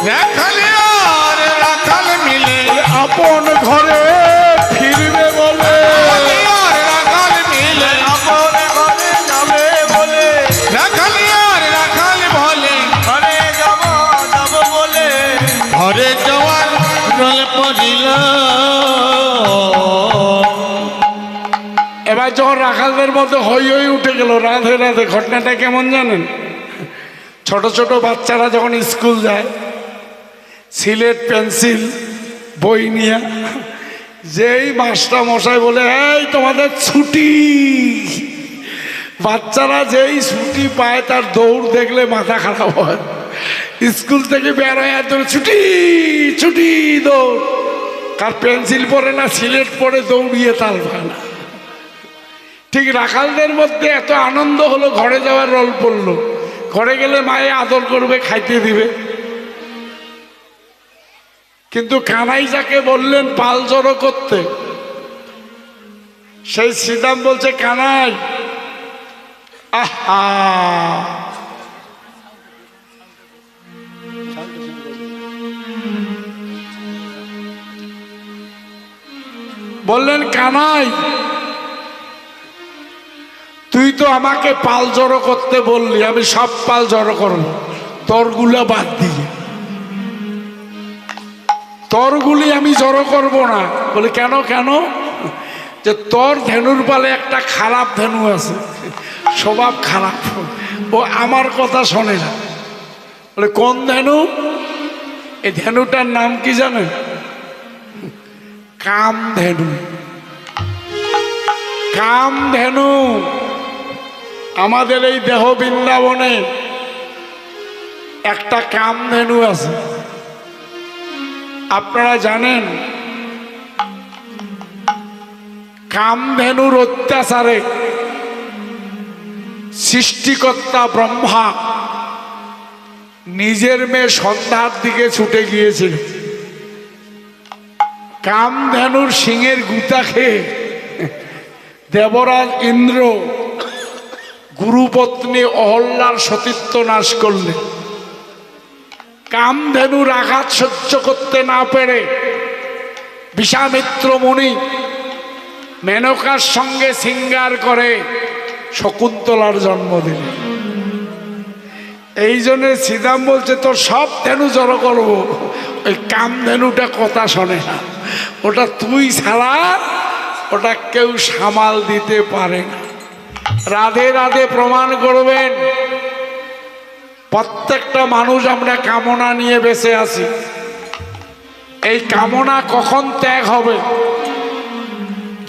রাখালে আর রাখাল মিলে আপন ঘরে ফিরবে বলে আর রাখাল মিলে আপন ঘরে যাবে বলে রাখালে আর রাখাল বলে ঘরে যাব যাব বলে ঘরে যাওয়ার রল পড়িল এবার যখন রাখালদের মধ্যে হই হই উঠে গেল, রাধে রাধে, ঘটনাটা কেমন জানেন? ছোট ছোট বাচ্চারা যখন স্কুল যায়, সিলেট পেন্সিল বই নিয়ে, যেই মাস্টার মশাই বলে এই তোমাদের ছুটি, বাচ্চারা যেই ছুটি পায় তার দৌড় দেখলে মাথা খারাপ হয়। স্কুল থেকে বের হয়ে আর ছুটি ছুটি দৌড়। কার পেন্সিল পড়ে না, সিলেট পড়ে দৌড়িয়ে তাল পায় না। ঠিক রাখালদের মধ্যে এত আনন্দ হলো, ঘরে যাওয়ার রোল পড়লো। ঘরে গেলে মায়ে আদর করবে, খাইতে দিবে। কিন্তু কানাই যাকে বললেন পাল জড়ো করতে, সেই শ্রীদাম বলছে কানাই আহা, বললেন কানাই তুই তো আমাকে পাল জড়ো করতে বললি, আমি সব পাল জড়ো করবো, তোরগুলো বাদ দিয়ে, তোরগুলি আমি জড়ো করব না। বলে কেন? কেন? যে তোর ধেনুর পালে একটা খারাপ ধেনু আছে, স্বভাব খারাপ, ও আমার কথা শোনে না। বলে কোন ধেনু? এই ধেনুটার নাম কি জানেন? কামধেনু। কামধেনু আমাদের এই দেহ বৃন্দাবনে একটা কামধেনু আছে। আপনারা জানেন কামধেনুর অত্যাচারে সৃষ্টিকর্তা ব্রহ্মা নিজের মেয়ে সন্ধ্যার দিকে ছুটে গিয়েছিল। কামধেনুর সিংহের গুতা খেয়ে দেবরাজ ইন্দ্র গুরুপত্নী অহল্যার সতীত্ব নাশ করলেন। কামধেনুর আঘাত সহ্য করতে না পেরে বিশ্বামিত্র মুনি মেনকার সঙ্গে শৃঙ্গার করে শকুন্তলার জন্ম দিলেন। এই জন্য শ্রীদাম বলছে তোর সব ধেনু জড়ো করবো, ওই কামধেনুটা কথা শোনে না, ওটা তুই ছাড়া ওটা কেউ সামাল দিতে পারে না। রাধে রাধে প্রমাণ করবেন প্রত্যেকটা মানুষ আমরা কামনা নিয়ে বেঁচে আছি। এই কামনা কখন ত্যাগ হবে?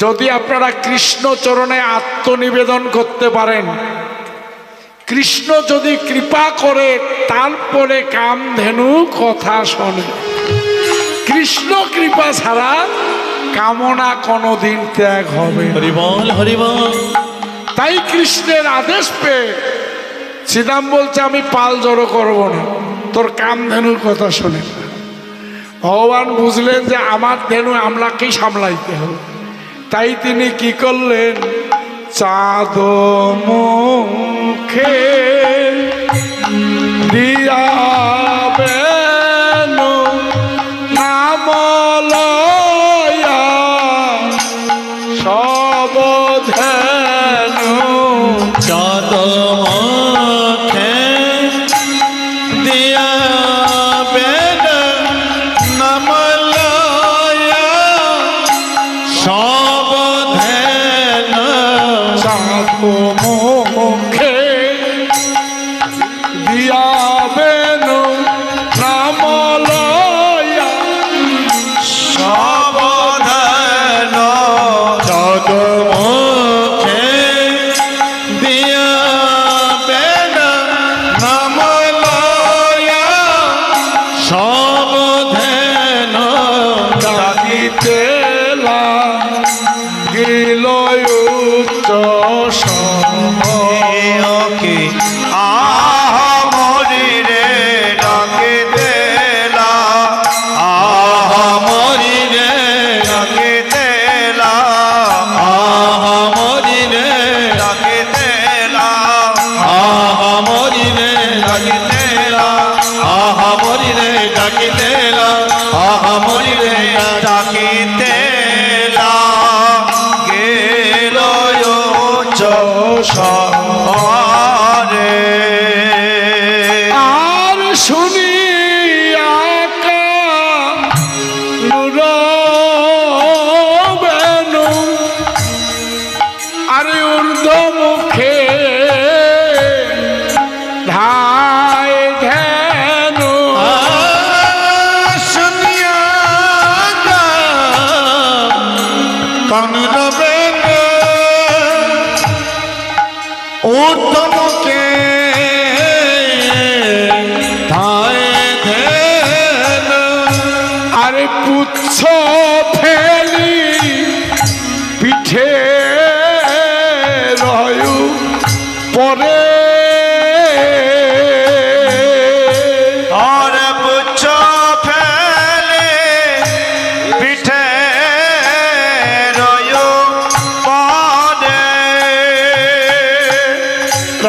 যদি আপনারা কৃষ্ণ চরণে আত্মনিবেদন করতে পারেন, কৃষ্ণ যদি কৃপা করে, তারপরে কামধেনু কথা শোনে। কৃষ্ণ কৃপা ছাড়া কামনা কোনোদিন ত্যাগ হবে। হরিবল হরিবল। তাই কৃষ্ণের আদেশ পেয়ে শ্রীদাম বলছে আমি পাল জড়ো করব না, তোর কামধেনুর কথা শোনে। ভগবান বুঝলেন যে আমার ধেনু আমরাকেই সামলাইতে হবে, তাই তিনি কি করলেন? চাঁদ মুখে দিয়াবেন নাম লয়া সব ধেনু। চাঁদ মুখে দিয়াবেন নাম লয়া সব ধেনু। চাঁদ মুখে দিয়াবেন নাম লয়া সব ধেনু। চাঁদ মুখে দিয়াবেন নাম লয়া সব ধেনু। ডাকিতে লাগিল উচ্চ কি আহা মরি রে ডাকে দেলা, আহা মরি রে ডাকে দেলা, আহা মরি রে ডাকে দেলা, আহা মরি রে ডাকে দেলা, আহা মরি রে ডাকি দেলা, আহা মরি রে ডাকে দেলা। গেল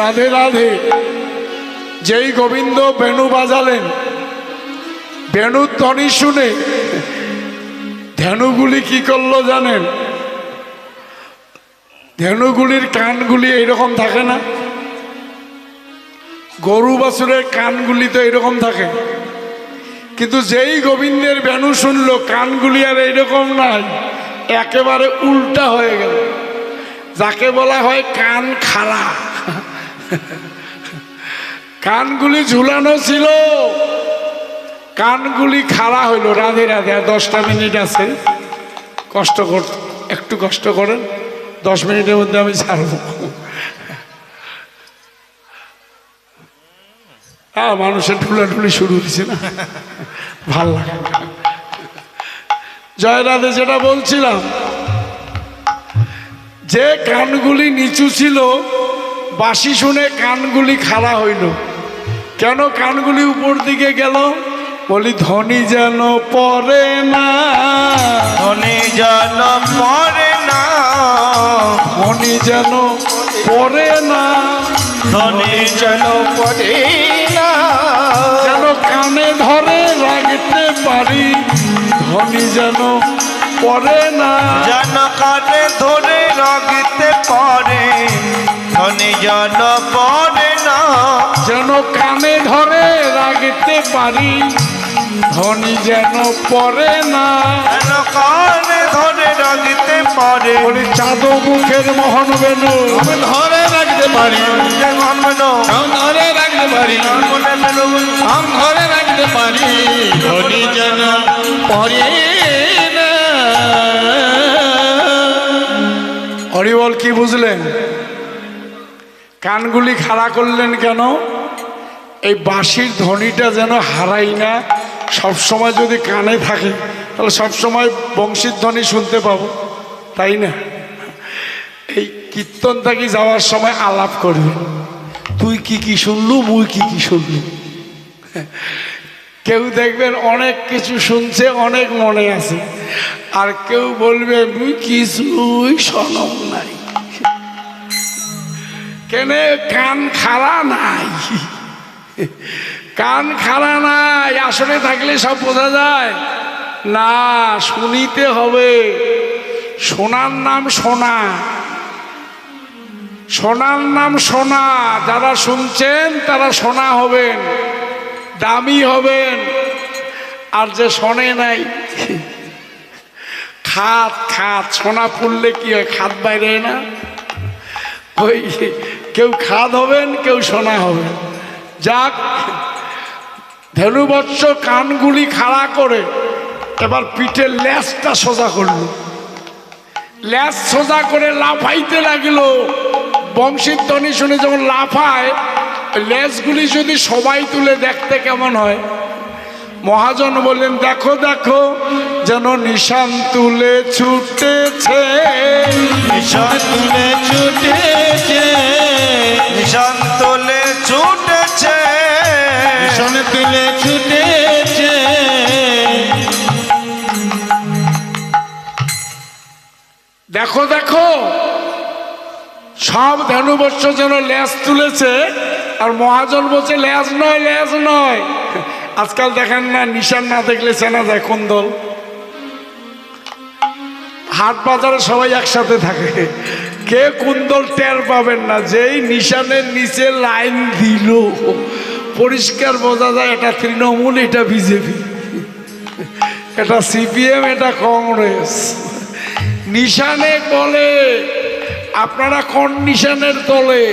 রাধে রাধে। যেই গোবিন্দ বেণু বাজালেন, বেণুর ধ্বনি শুনে ধেনুগুলি কি করলো জানেন? ধেনুগুলির কানগুলি এইরকম থাকে না? গরু বাছুরের কানগুলি তো এইরকম থাকে, কিন্তু যেই গোবিন্দের বেণু শুনলো কানগুলি আর এইরকম নাই, একেবারে উল্টা হয়ে গেল। যাকে বলা হয় কান খাড়া। কানগুলি ঝুলানো ছিল, কানগুলি খাড়া হইল। রাধে রাধে। আর 10টা মিনিট আছে, একটু কষ্ট করেন, 10 মিনিটের মধ্যে আমি ছাড়ব। হ্যাঁ, মানুষের ঠুলাঠুলি শুরু হয়েছে না, ভাল লাগে। জয় রাধে। যেটা বলছিলাম, যে কানগুলি নিচু ছিল বাঁশি শুনে কানগুলি খাড়া হইল। কেন কানগুলি উপর দিকে গেল? বলি ধ্বনি যেন পড়ে না, ধ্বনি যেন পড়ে না, ধ্বনি যেন পড়ে না, ধ্বনি যেন পড়ে না, যেন কানে ধরে রাখতে পারি, ধ্বনি যেন পড়ে না, যেন কানে ধরে রাখতে পারে, ধ্বনি যেন পড়ে না, যেন কানে ধরে রাখতে পারি, ধ্বনি যেন পড়ে না, যেন কানে ধরে রাখতে পারে। বলি চাঁদ মুখের মোহন বেনু আমি ধরে রাখতে পারি, যে মন বেনু, আমি ধরে রাখতে পারি, মনে বেনু, আমি ধরে রাখতে পারি, ধ্বনি যেন পড়ে না। হরিবল। কি বুঝলেন? কানগুলি খাড়া করলেন কেন? এই বাঁশির ধ্বনিটা যেন হারাই না। সবসময় যদি কানে থাকে তাহলে সবসময় বংশীর ধ্বনি শুনতে পাবো, তাই না? এই কীর্তন থাকি যাওয়ার সময় আলাপ করবে, তুই কি কি শুনলু, মুই কি কি শুনলু। কেউ দেখবেন অনেক কিছু শুনছে, অনেক মনে আছে, আর কেউ বলবে মুই কিছুই শোনম নাই। কেন? কান খাড়া নাই, কান খাড়া নাই। আসলে থাকলে সব বোঝা যায় না, শুনিতে হবে। সোনার নাম সোনা, সোনার নাম সোনা। যারা শুনছেন তারা সোনা হবেন, দামি হবেন। আর যে শোনে নাই, খাত খাত। সোনা ফুললে কি হয়? খাত বাইরে না? ওই কেউ খাদ হবেন, কেউ সোনা হবেন। যাক, ধেনুবৎস কানগুলি খাড়া করে এবার পিঠের ল্যাজটা সোজা করল। ল্যাজ সোজা করে লাফাইতে লাগলো। বংশীর ধ্বনি শুনে যখন লাফায়, ল্যাজগুলি যদি সবাই তুলে দেখতে কেমন হয়? মহাজন বললেন, দেখো দেখো যেন নিশান তুলে ছুটেছে, নিশান তুলে ছুটেছে, নিশান তুলে ছুটেছে, নিশান তুলে ছুটেছে। দেখো দেখো সব ধেনুবৎস যেন ল্যাজ তুলেছে। আর মহাজন বলছে ল্যাজ নয়, ল্যাজ নয়। আজকাল দেখেন না, নিশান না দেখলে চেনা যায় কোন দল। হাট বাজারে সবাই একসাথে থাকে, কে কোন দল টের পাবেন না। যেই নিশানের নিচে লাইন দিল, পরিষ্কার বোঝা যায় এটা তৃণমূল, এটা বিজেপি, এটা সিপিএম, এটা কংগ্রেস। নিশানে বলে আপনারা কোন নিশানের দলে?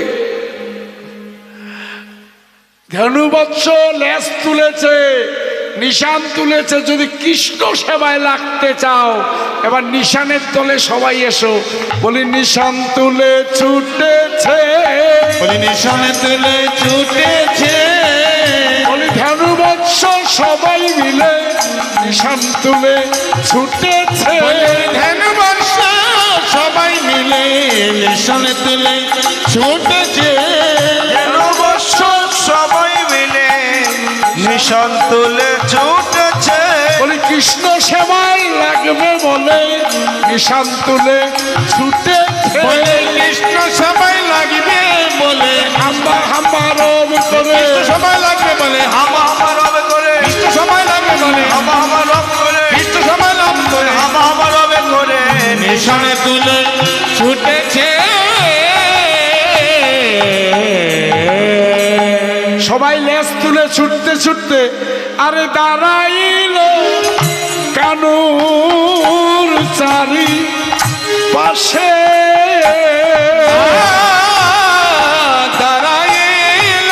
ধেনুবৎস ল্যাজ তুলেছে, নিশান তুলেছে। যদি কৃষ্ণ সেবায় লাগতে চাও, এবার নিশানের দলে সবাই এসো। বলি নিশান তুলে ছুটেছে, বলি নিশান তুলে ছুটেছে, বলি ধেনুবৎস সবাই মিলে নিশান তুলে ছুটেছে, ধেনুবৎস সবাই মিলে নিশান তুলে ছুটেছে, ধেনুবৎস সবাই মিলে নিশান তুলে ছুটেছে। বলি কৃষ্ণ সেবায় লাগবে বলে নিশান তুলে ছুটেছে, বলে কৃষ্ণ সবাই লাগবে বলে আমরা করে হামা হামা রব করে কৃষ্ণ সবাই লাভ করে হামা হামা রবে করে নিশানে তুলে ছুটেছে সবাই লেজ তুলে ছুটতে ছুটতে আরে দাঁড়াইল কানুর চারি পাশে দাঁড়াইল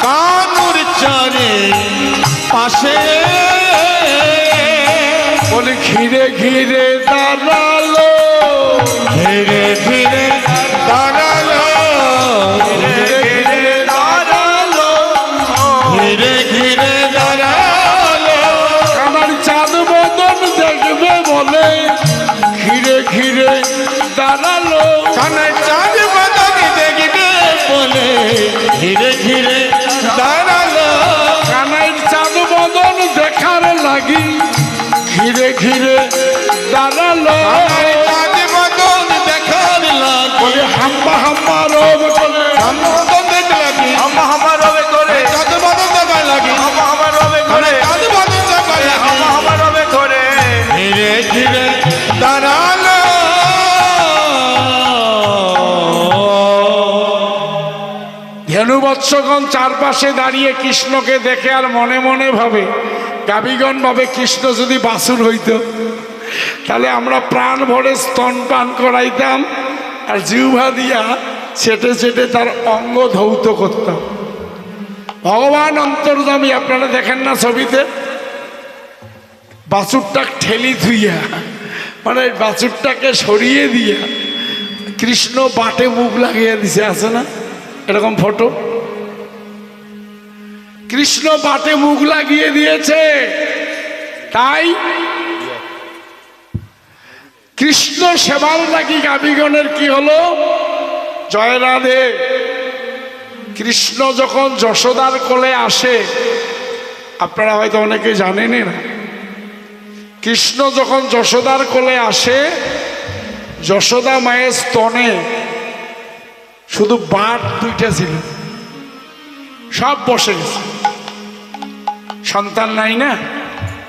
কানুর চারে পাশে বলে ঘিরে ঘিরে দাঁড়ালো ধীরে ধীরে দাঁড়ালো ঘিরে ঘিরে দাঁড়ালো ধীরে ধীরে দাঁড়ালো আমার চাঁদ বদন দেখবে বলে ঘিরে ঘিরে দাঁড়ালো কানে চাঁদ বদন দেখবে বলে ধীরে ধীরে দাঁড়ালো কানাইর চাঁদ বদন দেখার লাগি ঘিরে ঘিরে দাঁড়ালো কানে চাঁদ বদন দেখার লাগে বলে হাম্বা হাম্বা রব বলে চাঁদ বদন দেখতে লাগে হামা হামা রবে করে চাঁদ বদন দেখার লাগে হামা হামা রবে কানে করে চাঁদ বদন দেখার লাগে হামা হামা রবে করে ধীরে ধীরে দাঁড়ালো ধেনুবৎসগণ চারপাশে দাঁড়িয়ে কৃষ্ণকে দেখে আর মনে মনে ভাবে গাবিগণ ভাবে কৃষ্ণ যদি বাসুর হইতো তাহলে আমরা প্রাণ ভরে স্তনপান করাইতাম আর জিহ্বা দিয়া ছেটে ছেটে তার অঙ্গ ধৌত করতাম। ভগবান অন্তর্যামী, আপনারা দেখেন না ছবিতে বাছুরটা ঠেলি থুইয়া মানে বাছুরটাকে সরিয়ে দিয়া কৃষ্ণ বাটে মুখ লাগিয়ে দিছে, আছে না এরকম ফটো? কৃষ্ণ বাটে মুখ লাগিয়ে দিয়েছে। তাই কৃষ্ণ সেবার নাকি গাবিগণের কি হলো? জয় রাধে। কৃষ্ণ যখন যশোদার কোলে আসে, আপনারা হয়তো অনেকে জানেনই না, কৃষ্ণ যখন যশোদার কোলে আসে, যশোদা মায়ের স্তনে শুধু বাট দুইটা ছিল, সব বসে গেছে। সন্তান নাই না,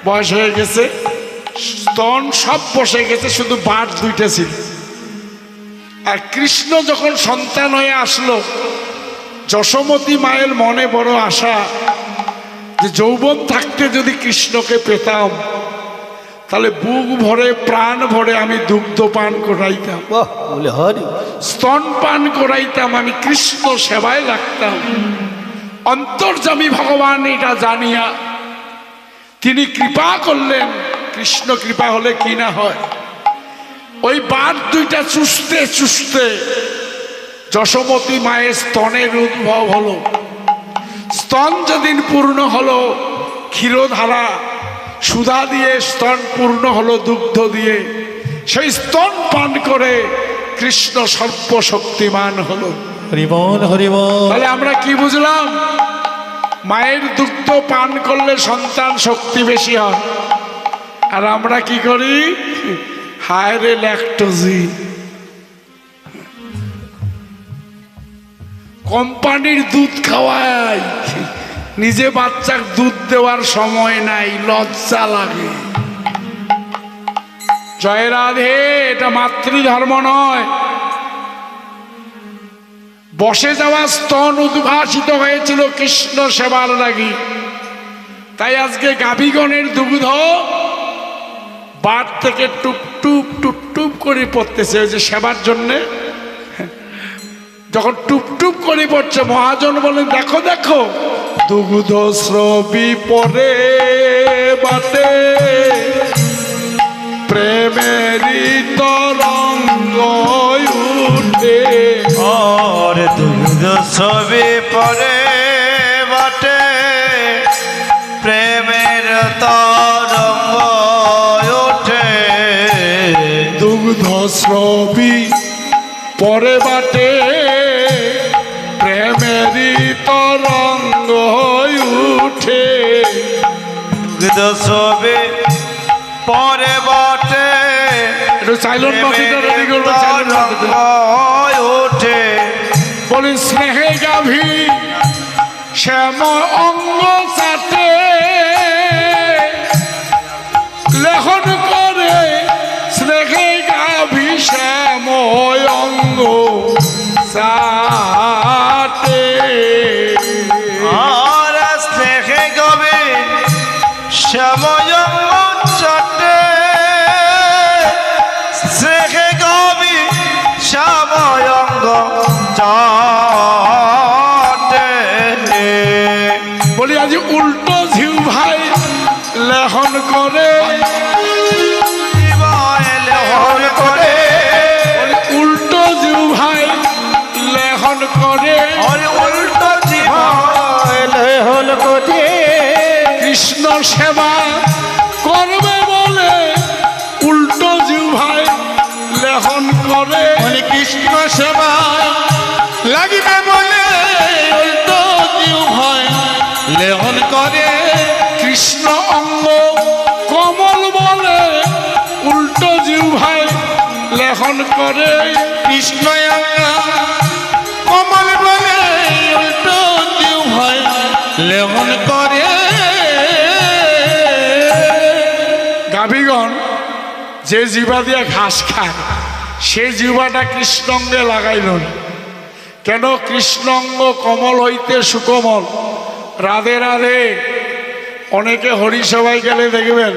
বয়স হয়ে গেছে, স্তন সব বসে গেছে, শুধু বাট দুইটা ছিল। আর কৃষ্ণ যখন সন্তান হয়ে আসলো, যশোমতী মায়ের মনে বড় আশা যে যৌবন থাকতে যদি কৃষ্ণকে পেতাম তাহলে বুক ভরে প্রাণ ভরে আমি দুগ্ধ পান করাইতাম, স্তন পান করাইতাম, আমি কৃষ্ণ সেবায় রাখতাম। অন্তর্যামী ভগবান এটা জানিয়া তিনি কৃপা করলেন। কৃষ্ণ কৃপা হলে কি না হয়, ওই বাট দুইটা চুষতে চুষতে যশোমতী মায়ের স্তনের উদ্ভব হলো। স্তন যেদিন পূর্ণ হলো, ক্ষীরধারা সুধা দিয়ে স্তন পূর্ণ হলো দুগ্ধ দিয়ে, সেই স্তন পান করে কৃষ্ণ সর্বশক্তিমান হলো। হরিবল হরিবল। তাহলে আমরা কি বুঝলাম? মায়ের দুগ্ধ পান করলে সন্তান শক্তি বেশি হয়। আর আমরা কি করি? হায় রে ল্যাকটোজি, কোম্পানির দুধ খাওয়াই, নিজে বাচ্চার দুধ দেওয়ার সময় নাই, লজ্জা লাগে। জয় রাধে। এটা মাতৃধর্ম নয়। বসে যাওয়া স্তন উদ্ভাসিত হয়েছিল কৃষ্ণ সেবার লাগি। তাই আজকে গাভীগণের দুগ্ধ বাট থেকে টুপ টুপ টুপ টুপ করে পড়তেছে, ওই যে সেবার জন্যে যখন টুপ টুপ করে পড়ছে, মহাজন বলেন দেখো দেখো দুগ্ধ স্রবি পরে বাটে প্রেমেরই তরঙ্গ উঠে। और দুগ্ধ ছবি পরে বাটে প্রেমের তরঙ্গ ওঠে। দুগ্ধ স্রবি পরে বাটে প্রেমেরই তরঙ্গ উঠে। দুগ্ধ ছবি পরে বাটে একটু সাইলেন্ট বাকিটা রেডি করবে, সাইলেন্ট বাকিটা। ওঠে। বলি স্নেহে গাভী শ্যাম অঙ্গ সাথে সাথে আর স্নেহে গবে শ্যাময়ঙ্গ চটে স্নেহে গবি শ্যাময়ঙ্গ চটে বলি আজ উল্টো ঝিউ ভাই লেহন করে লেহন করে বলি উল্টো ঝিউ ভাই লেহন করে উল্টো জীবন হল কোটে কৃষ্ণ সেবা করবে বলে উল্টো ঝিউ ভাই লেহন করে বলি কৃষ্ণ সেবা লাগিবে বলে উল্টো জিউ ভয় লেহন করে কৃষ্ণ অঙ্গ কমল বলে উল্টো ঝিউ ভাই লেহন করে কৃষ্ণ কমল বলে উল্টো জিউ ভয় লেহন করে গাভীগণ যে জিবা দিয়ে ঘাস খায় সে জিবাটা কৃষ্ণঙ্গে লাগাইল না। কেন? কৃষ্ণঙ্গ কমল হইতে সুকমল। রাধে রাধে। অনেকে হরিসভায় গেলে দেখবেন